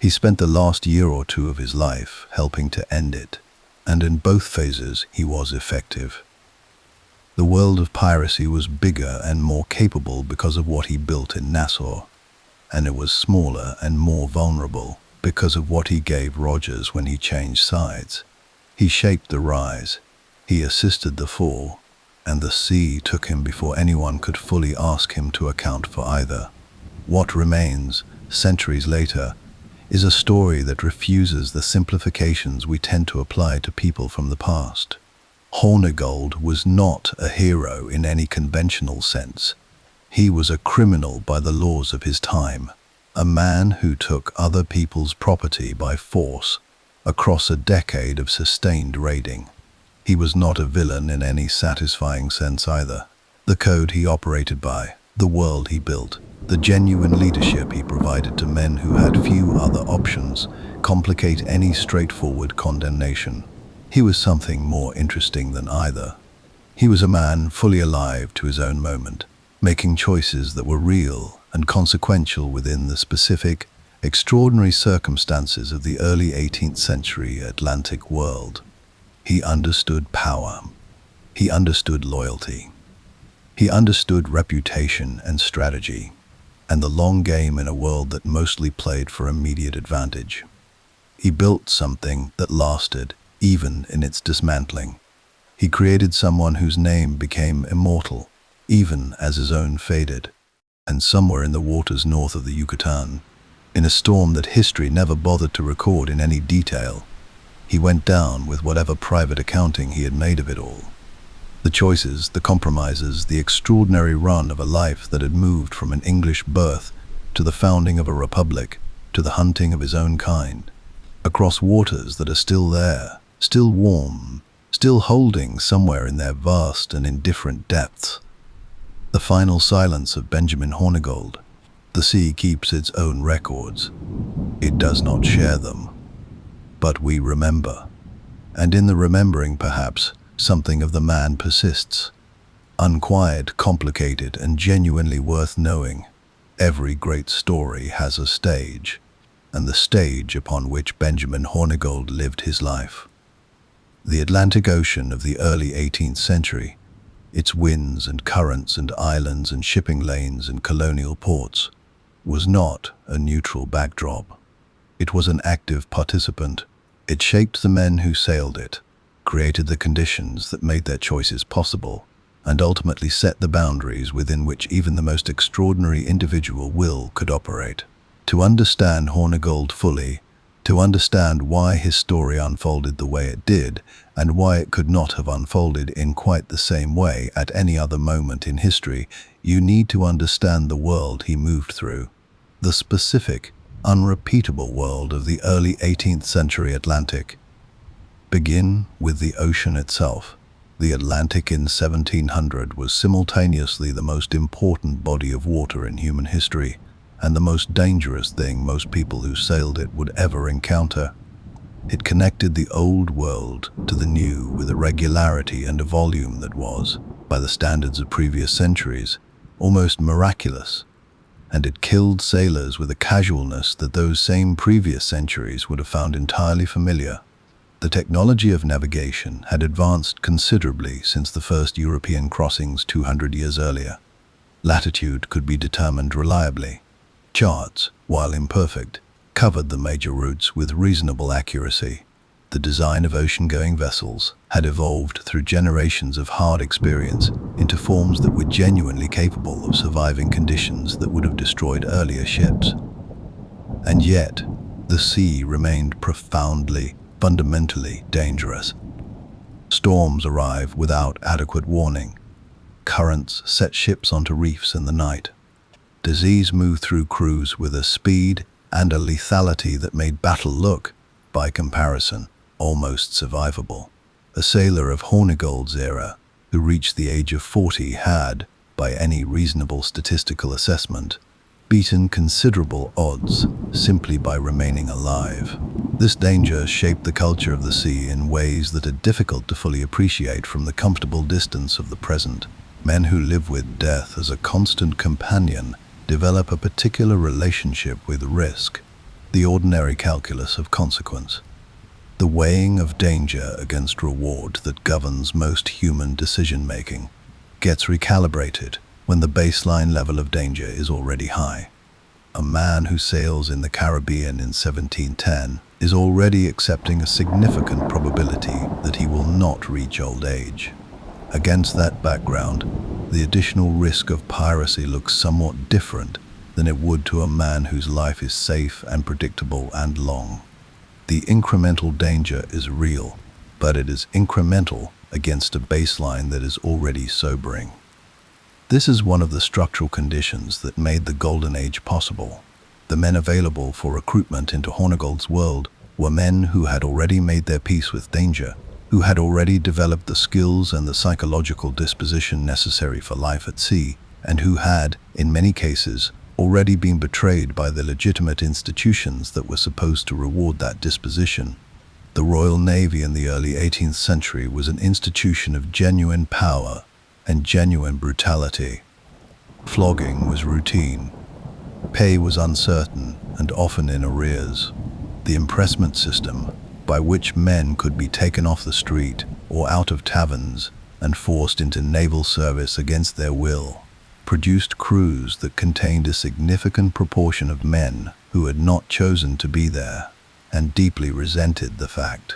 He spent the last year or two of his life helping to end it, and in both phases he was effective. The world of piracy was bigger and more capable because of what he built in Nassau, and it was smaller and more vulnerable because of what he gave Rogers when he changed sides. He shaped the rise, he assisted the fall, and the sea took him before anyone could fully ask him to account for either. What remains, centuries later, is a story that refuses the simplifications we tend to apply to people from the past. Hornigold was not a hero in any conventional sense. He was a criminal by the laws of his time, a man who took other people's property by force across a decade of sustained raiding. He was not a villain in any satisfying sense either. The code he operated by, the world he built, the genuine leadership he provided to men who had few other options, complicate any straightforward condemnation. He was something more interesting than either. He was a man fully alive to his own moment, making choices that were real and consequential within the specific, extraordinary circumstances of the early 18th century Atlantic world. He understood power. He understood loyalty. He understood reputation and strategy, and the long game in a world that mostly played for immediate advantage. He built something that lasted, even in its dismantling. He created someone whose name became immortal, even as his own faded. And somewhere in the waters north of the Yucatan, in a storm that history never bothered to record in any detail, he went down with whatever private accounting he had made of it all. The choices, the compromises, the extraordinary run of a life that had moved from an English birth to the founding of a republic, to the hunting of his own kind, across waters that are still there, still warm, still holding somewhere in their vast and indifferent depths. The final silence of Benjamin Hornigold. The sea keeps its own records. It does not share them. But we remember. And in the remembering, perhaps, something of the man persists. Unquiet, complicated, and genuinely worth knowing. Every great story has a stage, and the stage upon which Benjamin Hornigold lived his life. The Atlantic Ocean of the early 18th century its winds and currents and islands and shipping lanes and colonial ports, was not a neutral backdrop. It was an active participant. It shaped the men who sailed it, created the conditions that made their choices possible, and ultimately set the boundaries within which even the most extraordinary individual will could operate. To understand Hornigold fully, to understand why his story unfolded the way it did, and why it could not have unfolded in quite the same way at any other moment in history, you need to understand the world he moved through. The specific, unrepeatable world of the early 18th century Atlantic. Begin with the ocean itself. The Atlantic in 1700 was simultaneously the most important body of water in human history, and the most dangerous thing most people who sailed it would ever encounter. It connected the old world to the new with a regularity and a volume that was, by the standards of previous centuries, almost miraculous. And it killed sailors with a casualness that those same previous centuries would have found entirely familiar. The technology of navigation had advanced considerably since the first European crossings 200 years earlier. Latitude could be determined reliably. Charts, while imperfect, covered the major routes with reasonable accuracy. The design of ocean-going vessels had evolved through generations of hard experience into forms that were genuinely capable of surviving conditions that would have destroyed earlier ships. And yet, the sea remained profoundly, fundamentally dangerous. Storms arrive without adequate warning. Currents set ships onto reefs in the night. Disease moved through crews with a speed and a lethality that made battle look, by comparison, almost survivable. A sailor of Hornigold's era, who reached the age of 40, had, by any reasonable statistical assessment, beaten considerable odds simply by remaining alive. This danger shaped the culture of the sea in ways that are difficult to fully appreciate from the comfortable distance of the present. Men who live with death as a constant companion develop a particular relationship with risk, the ordinary calculus of consequence. The weighing of danger against reward that governs most human decision-making gets recalibrated when the baseline level of danger is already high. A man who sails in the Caribbean in 1710 is already accepting a significant probability that he will not reach old age. Against that background, the additional risk of piracy looks somewhat different than it would to a man whose life is safe and predictable and long. The incremental danger is real, but it is incremental against a baseline that is already sobering. This is one of the structural conditions that made the Golden Age possible. The men available for recruitment into Hornigold's world were men who had already made their peace with danger, who had already developed the skills and the psychological disposition necessary for life at sea, and who had, in many cases, already been betrayed by the legitimate institutions that were supposed to reward that disposition. The Royal Navy in the early 18th century was an institution of genuine power and genuine brutality. Flogging was routine. Pay was uncertain and often in arrears. The impressment system, by which men could be taken off the street or out of taverns and forced into naval service against their will, produced crews that contained a significant proportion of men who had not chosen to be there and deeply resented the fact.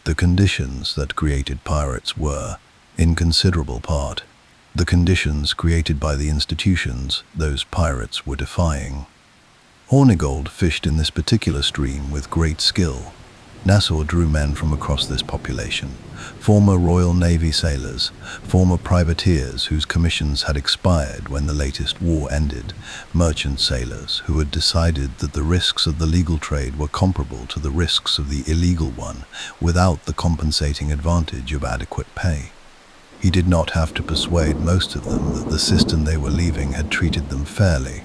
The conditions that created pirates were, in considerable part, the conditions created by the institutions those pirates were defying. Hornigold fished in this particular stream with great skill. Nassau drew men from across this population, former Royal Navy sailors, former privateers whose commissions had expired when the latest war ended, merchant sailors who had decided that the risks of the legal trade were comparable to the risks of the illegal one without the compensating advantage of adequate pay. He did not have to persuade most of them that the system they were leaving had treated them fairly.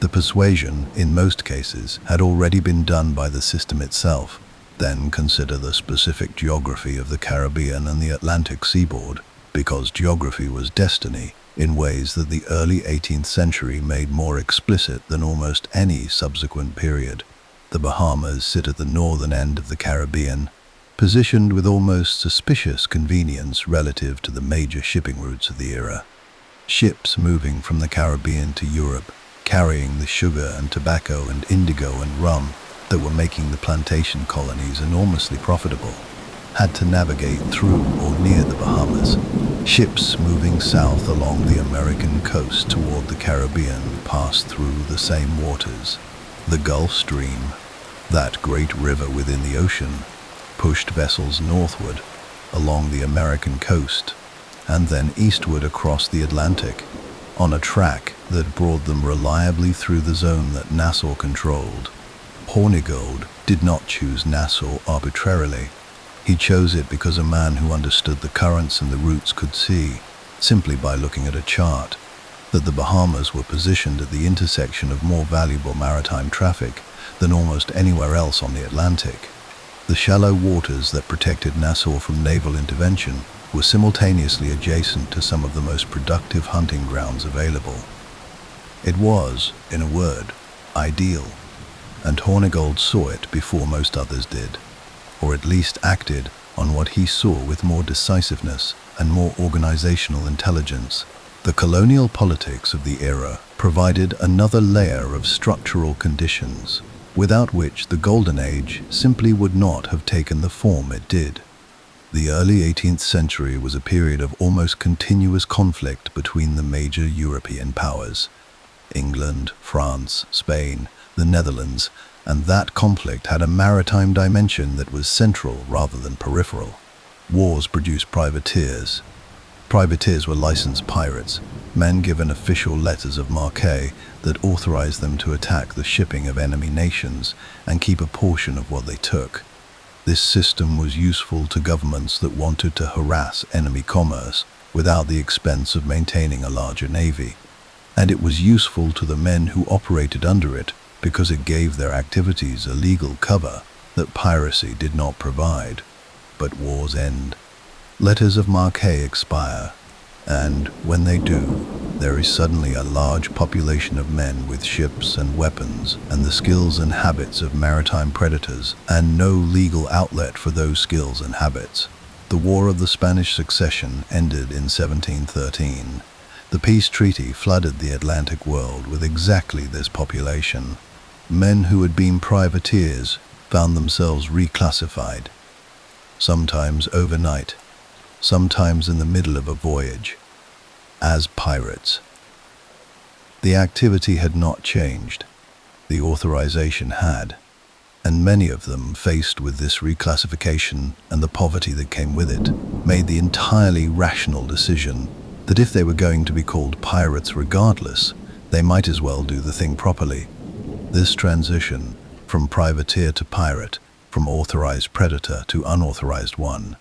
The persuasion, in most cases, had already been done by the system itself. Then consider the specific geography of the Caribbean and the Atlantic seaboard, because geography was destiny in ways that the early 18th century made more explicit than almost any subsequent period. The Bahamas sit at the northern end of the Caribbean. positioned with almost suspicious convenience relative to the major shipping routes of the era. Ships moving from the Caribbean to Europe, carrying the sugar and tobacco and indigo and rum that were making the plantation colonies enormously profitable, had to navigate through or near the Bahamas. Ships moving south along the American coast toward the Caribbean passed through the same waters. The Gulf Stream, that great river within the ocean, pushed vessels northward along the American coast and then eastward across the Atlantic on a track that brought them reliably through the zone that Nassau controlled. Hornigold did not choose Nassau arbitrarily. He chose it because a man who understood the currents and the routes could see, simply by looking at a chart, that the Bahamas were positioned at the intersection of more valuable maritime traffic than almost anywhere else on the Atlantic. The shallow waters that protected Nassau from naval intervention were simultaneously adjacent to some of the most productive hunting grounds available. It was, in a word, ideal, and Hornigold saw it before most others did, or at least acted on what he saw with more decisiveness and more organizational intelligence. The colonial politics of the era provided another layer of structural conditions, without which the Golden Age simply would not have taken the form it did. The early 18th century was a period of almost continuous conflict between the major European powers, England, France, Spain, the Netherlands, and that conflict had a maritime dimension that was central rather than peripheral. Wars produced privateers. Privateers were licensed pirates, men given official letters of marque that authorized them to attack the shipping of enemy nations and keep a portion of what they took. This system was useful to governments that wanted to harass enemy commerce without the expense of maintaining a larger navy. And it was useful to the men who operated under it because it gave their activities a legal cover that piracy did not provide. But wars end. Letters of marque expire, and when they do, there is suddenly a large population of men with ships and weapons and the skills and habits of maritime predators, and no legal outlet for those skills and habits. The War of the Spanish Succession ended in 1713. The peace treaty flooded the Atlantic world with exactly this population. Men who had been privateers found themselves reclassified, sometimes overnight, sometimes in the middle of a voyage, as pirates. The activity had not changed. The authorization had, and many of them, faced with this reclassification and the poverty that came with it, made the entirely rational decision that if they were going to be called pirates regardless, they might as well do the thing properly. This transition from privateer to pirate, from authorized predator to unauthorized one,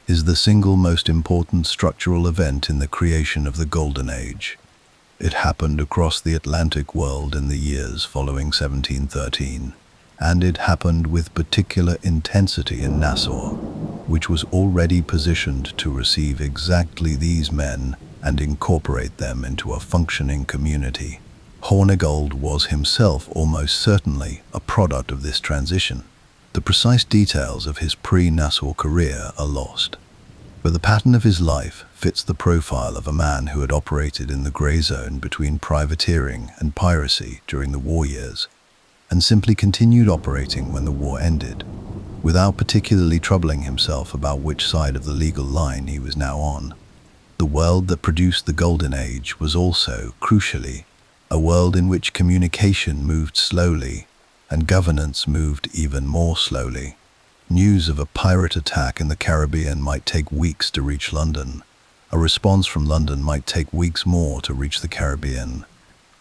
is the single most important structural event in the creation of the Golden Age. It happened across the Atlantic world in the years following 1713, and it happened with particular intensity in Nassau, which was already positioned to receive exactly these men and incorporate them into a functioning community. Hornigold was himself almost certainly a product of this transition. The precise details of his pre-Nassau career are lost, but the pattern of his life fits the profile of a man who had operated in the grey zone between privateering and piracy during the war years, and simply continued operating when the war ended, without particularly troubling himself about which side of the legal line he was now on. The world that produced the Golden Age was also, crucially, a world in which communication moved slowly and governance moved even more slowly. News of a pirate attack in the Caribbean might take weeks to reach London. A response from London might take weeks more to reach the Caribbean.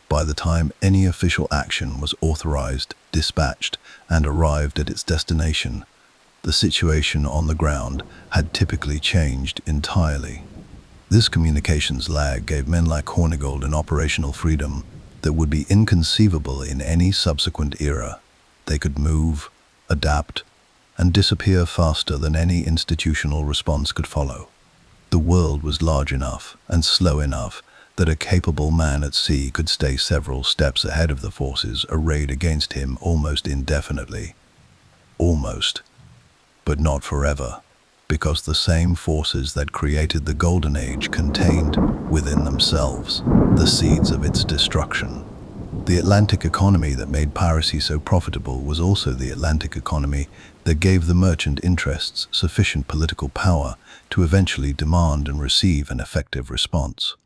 By the time any official action was authorized, dispatched, and arrived at its destination, the situation on the ground had typically changed entirely. This communications lag gave men like Hornigold an operational freedom that would be inconceivable in any subsequent era. They could move, adapt, and disappear faster than any institutional response could follow. The world was large enough and slow enough that a capable man at sea could stay several steps ahead of the forces arrayed against him almost indefinitely. Almost. but not forever, because the same forces that created the Golden Age contained within themselves the seeds of its destruction. The Atlantic economy that made piracy so profitable was also the Atlantic economy that gave the merchant interests sufficient political power to eventually demand and receive an effective response.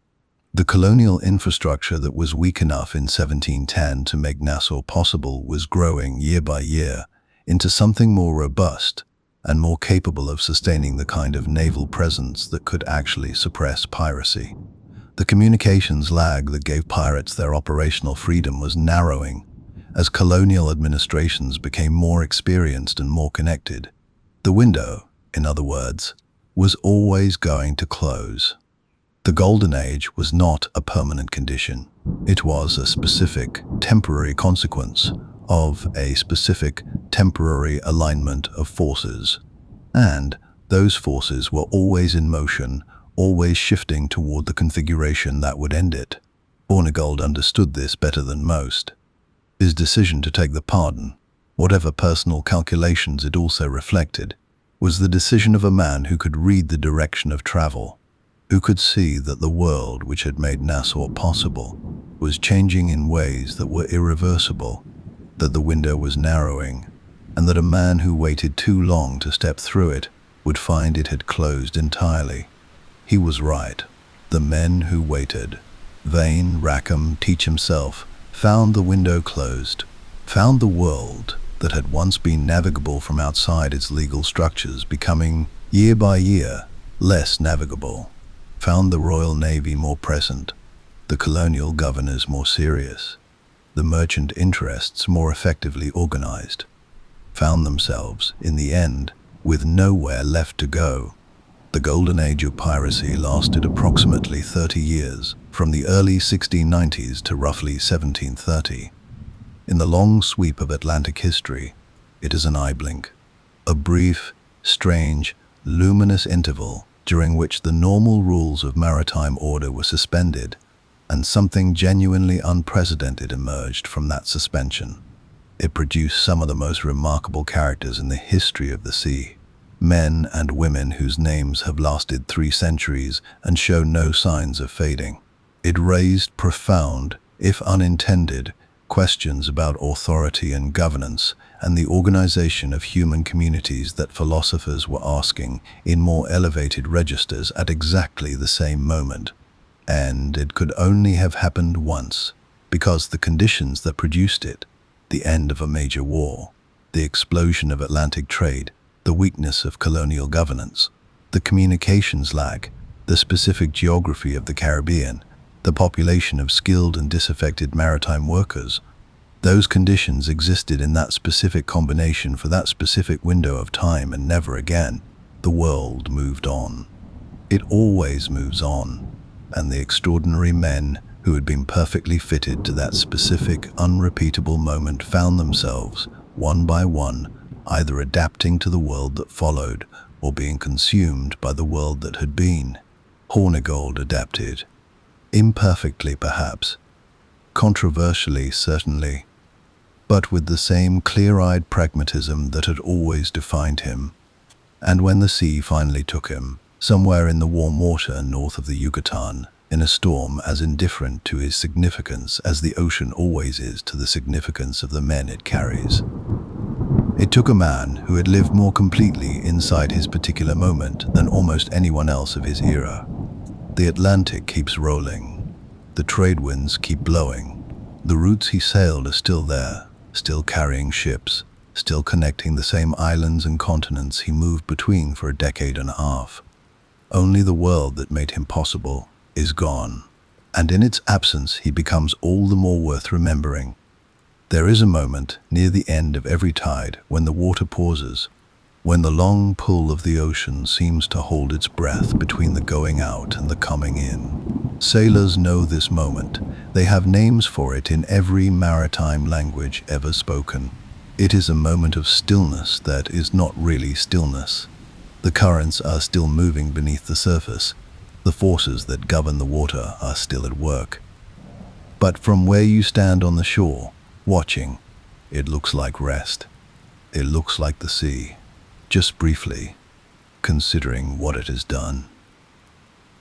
The colonial infrastructure that was weak enough in 1710 to make Nassau possible was growing year by year into something more robust and more capable of sustaining the kind of naval presence that could actually suppress piracy. The communications lag that gave pirates their operational freedom was narrowing as colonial administrations became more experienced and more connected. The window, in other words, was always going to close. The Golden Age was not a permanent condition. It was a specific, temporary consequence of a specific, temporary alignment of forces. And those forces were always in motion, always shifting toward the configuration that would end it. Hornigold understood this better than most. His decision to take the pardon, whatever personal calculations it also reflected, was the decision of a man who could read the direction of travel, who could see that the world which had made Nassau possible was changing in ways that were irreversible, that the window was narrowing, and that a man who waited too long to step through it would find it had closed entirely. He was right. The men who waited, Vane, Rackham, Teach himself, found the window closed, found the world that had once been navigable from outside its legal structures becoming, year by year, less navigable, found the Royal Navy more present, the colonial governors more serious, the merchant interests more effectively organized, found themselves, in the end, with nowhere left to go. The Golden Age of piracy lasted approximately 30 years, from the early 1690s to roughly 1730. In the long sweep of Atlantic history, it is an eye blink, a brief, strange, luminous interval during which the normal rules of maritime order were suspended, and something genuinely unprecedented emerged from that suspension. It produced some of the most remarkable characters in the history of the sea. Men and women whose names have lasted 3 centuries and show no signs of fading. It raised profound, if unintended, questions about authority and governance and the organization of human communities that philosophers were asking in more elevated registers at exactly the same moment. And it could only have happened once, because the conditions that produced it, the end of a major war, the explosion of Atlantic trade, the weakness of colonial governance, the communications lag, the specific geography of the Caribbean, the population of skilled and disaffected maritime workers, those conditions existed in that specific combination for that specific window of time, and never again. The world moved on. It always moves on, and the extraordinary men who had been perfectly fitted to that specific, unrepeatable moment found themselves, one by one, either adapting to the world that followed or being consumed by the world that had been. Hornigold adapted. Imperfectly, perhaps. Controversially, certainly. But with the same clear-eyed pragmatism that had always defined him. And when the sea finally took him, somewhere in the warm water north of the Yucatan, in a storm as indifferent to his significance as the ocean always is to the significance of the men it carries. It took a man who had lived more completely inside his particular moment than almost anyone else of his era. The Atlantic keeps rolling. The trade winds keep blowing. The routes he sailed are still there, still carrying ships, still connecting the same islands and continents he moved between for a decade and a half. Only the world that made him possible is gone, and in its absence he becomes all the more worth remembering. There is a moment near the end of every tide when the water pauses, when the long pull of the ocean seems to hold its breath between the going out and the coming in. Sailors know this moment. They have names for it in every maritime language ever spoken. It is a moment of stillness that is not really stillness. The currents are still moving beneath the surface. The forces that govern the water are still at work. But from where you stand on the shore, watching, it looks like rest. It looks like the sea, just briefly, considering what it has done.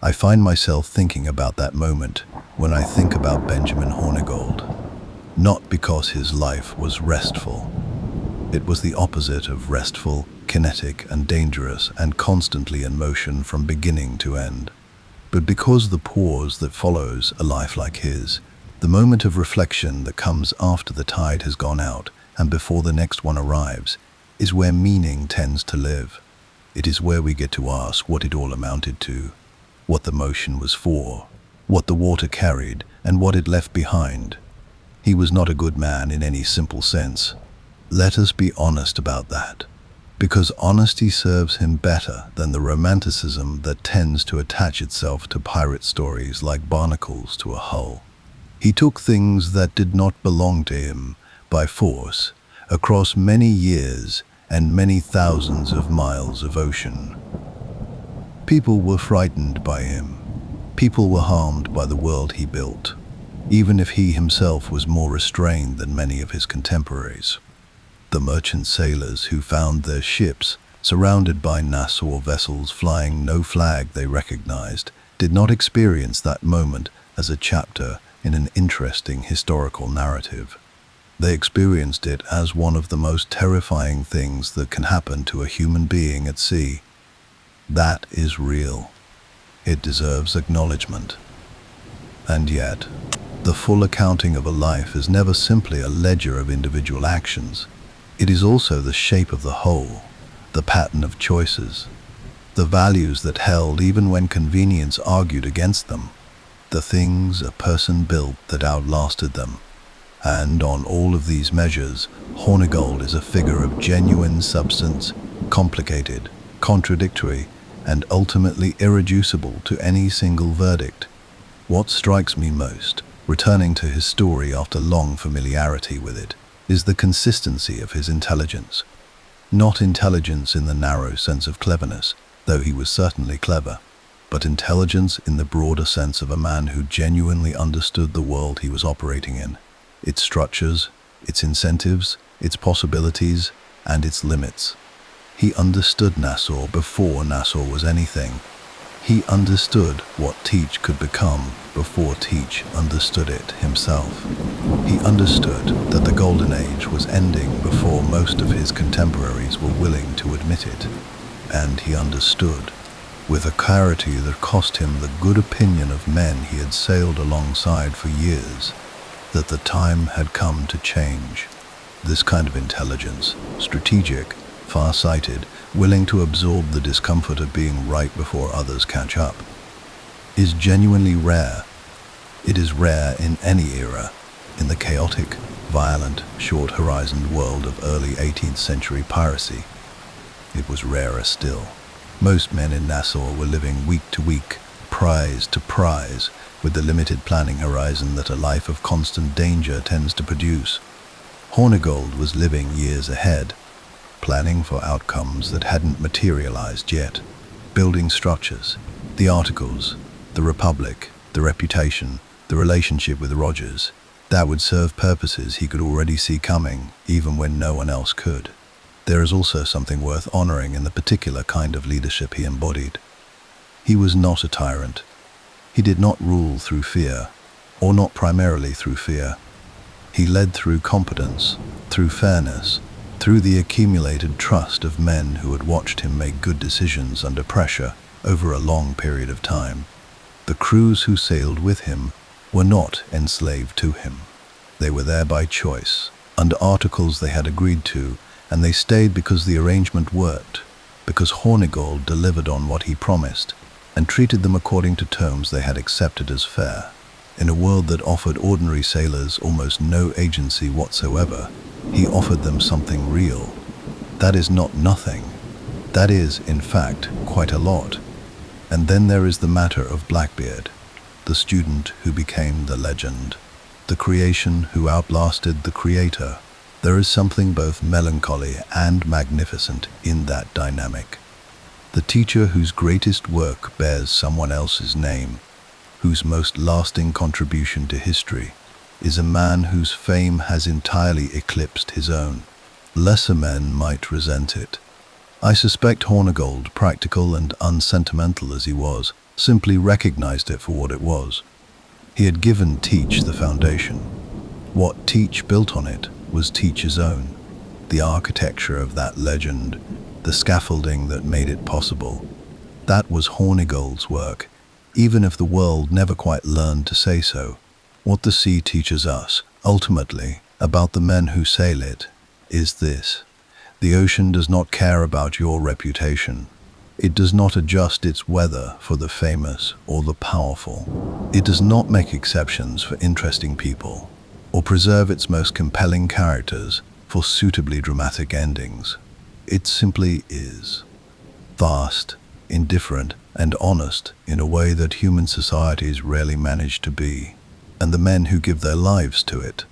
I find myself thinking about that moment when I think about Benjamin Hornigold, not because his life was restful. It was the opposite of restful, kinetic and dangerous and constantly in motion from beginning to end. But because the pause that follows a life like his, the moment of reflection that comes after the tide has gone out and before the next one arrives, is where meaning tends to live. It is where we get to ask what it all amounted to, what the motion was for, what the water carried, and what it left behind. He was not a good man in any simple sense. Let us be honest about that, because honesty serves him better than the romanticism that tends to attach itself to pirate stories like barnacles to a hull. He took things that did not belong to him by force across many years and many thousands of miles of ocean. People were frightened by him. People were harmed by the world he built, even if he himself was more restrained than many of his contemporaries. The merchant sailors who found their ships surrounded by Nassau vessels flying no flag they recognized did not experience that moment as a chapter in an interesting historical narrative. They experienced it as one of the most terrifying things that can happen to a human being at sea. That is real. It deserves acknowledgement. And yet, the full accounting of a life is never simply a ledger of individual actions. It is also the shape of the whole, the pattern of choices, the values that held even when convenience argued against them, the things a person built that outlasted them. And on all of these measures, Hornigold is a figure of genuine substance, complicated, contradictory, and ultimately irreducible to any single verdict. What strikes me most, returning to his story after long familiarity with it, is the consistency of his intelligence. Not intelligence in the narrow sense of cleverness, though he was certainly clever, but intelligence in the broader sense of a man who genuinely understood the world he was operating in, its structures, its incentives, its possibilities, and its limits. He understood Nassau before Nassau was anything. He understood what Teach could become before Teach understood it himself. He understood that the Golden Age was ending before most of his contemporaries were willing to admit it. And he understood, with a clarity that cost him the good opinion of men he had sailed alongside for years, that the time had come to change. This kind of intelligence, strategic, far-sighted, willing to absorb the discomfort of being right before others catch up, is genuinely rare. It is rare in any era, in the chaotic, violent, short-horizoned world of early 18th century piracy. It was rarer still. Most men in Nassau were living week to week, prize to prize, with the limited planning horizon that a life of constant danger tends to produce. Hornigold was living years ahead, planning for outcomes that hadn't materialized yet, building structures, the articles, the Republic, the reputation, the relationship with Rogers, that would serve purposes he could already see coming, even when no one else could. There is also something worth honoring in the particular kind of leadership he embodied. He was not a tyrant. He did not rule through fear, or not primarily through fear. He led through competence, through fairness, through the accumulated trust of men who had watched him make good decisions under pressure over a long period of time. The crews who sailed with him were not enslaved to him. They were there by choice, under articles they had agreed to, and they stayed because the arrangement worked, because Hornigold delivered on what he promised, and treated them according to terms they had accepted as fair. In a world that offered ordinary sailors almost no agency whatsoever, he offered them something real. That is not nothing. That is, in fact, quite a lot. And then there is the matter of Blackbeard, the student who became the legend, the creation who outlasted the creator. There is something both melancholy and magnificent in that dynamic. The teacher whose greatest work bears someone else's name, whose most lasting contribution to history, is a man whose fame has entirely eclipsed his own. Lesser men might resent it. I suspect Hornigold, practical and unsentimental as he was, simply recognized it for what it was. He had given Teach the foundation. What Teach built on it was Teach's own. The architecture of that legend, the scaffolding that made it possible. That was Hornigold's work, even if the world never quite learned to say so. What the sea teaches us, ultimately, about the men who sail it, is this. The ocean does not care about your reputation. It does not adjust its weather for the famous or the powerful. It does not make exceptions for interesting people, or preserve its most compelling characters for suitably dramatic endings. It simply is. Vast, indifferent, and honest in a way that human societies rarely manage to be. And the men who give their lives to it,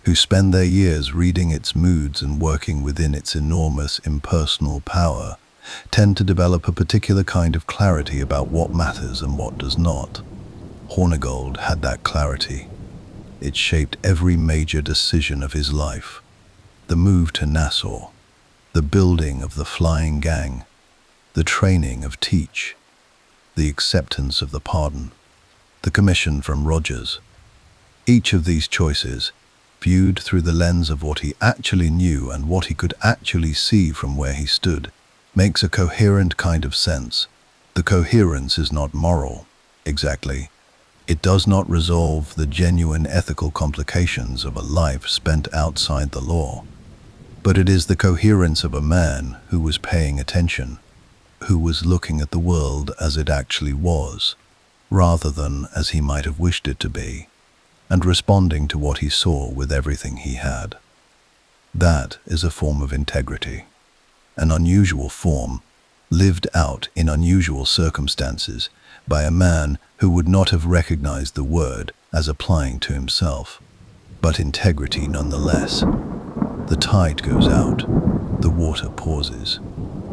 who spend their years reading its moods and working within its enormous impersonal power, tend to develop a particular kind of clarity about what matters and what does not. Hornigold had that clarity. It shaped every major decision of his life. The move to Nassau, the building of the flying gang, the training of Teach, the acceptance of the pardon, the commission from Rogers. Each of these choices, viewed through the lens of what he actually knew and what he could actually see from where he stood, makes a coherent kind of sense. The coherence is not moral, exactly. It does not resolve the genuine ethical complications of a life spent outside the law. But it is the coherence of a man who was paying attention, who was looking at the world as it actually was, rather than as he might have wished it to be, and responding to what he saw with everything he had. That is a form of integrity, an unusual form, lived out in unusual circumstances by a man who would not have recognized the word as applying to himself, but integrity nonetheless. The tide goes out, the water pauses,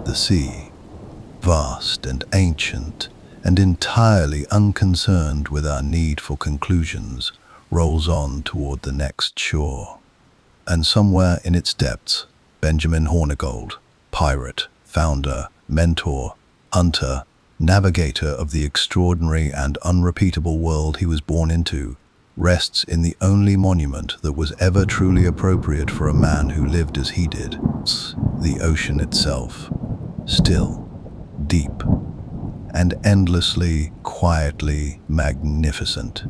the sea, vast and ancient and entirely unconcerned with our need for conclusions, rolls on toward the next shore. And somewhere in its depths, Benjamin Hornigold, pirate, founder, mentor, hunter, navigator of the extraordinary and unrepeatable world he was born into, rests in the only monument that was ever truly appropriate for a man who lived as he did, the ocean itself, still, deep, and endlessly, quietly magnificent.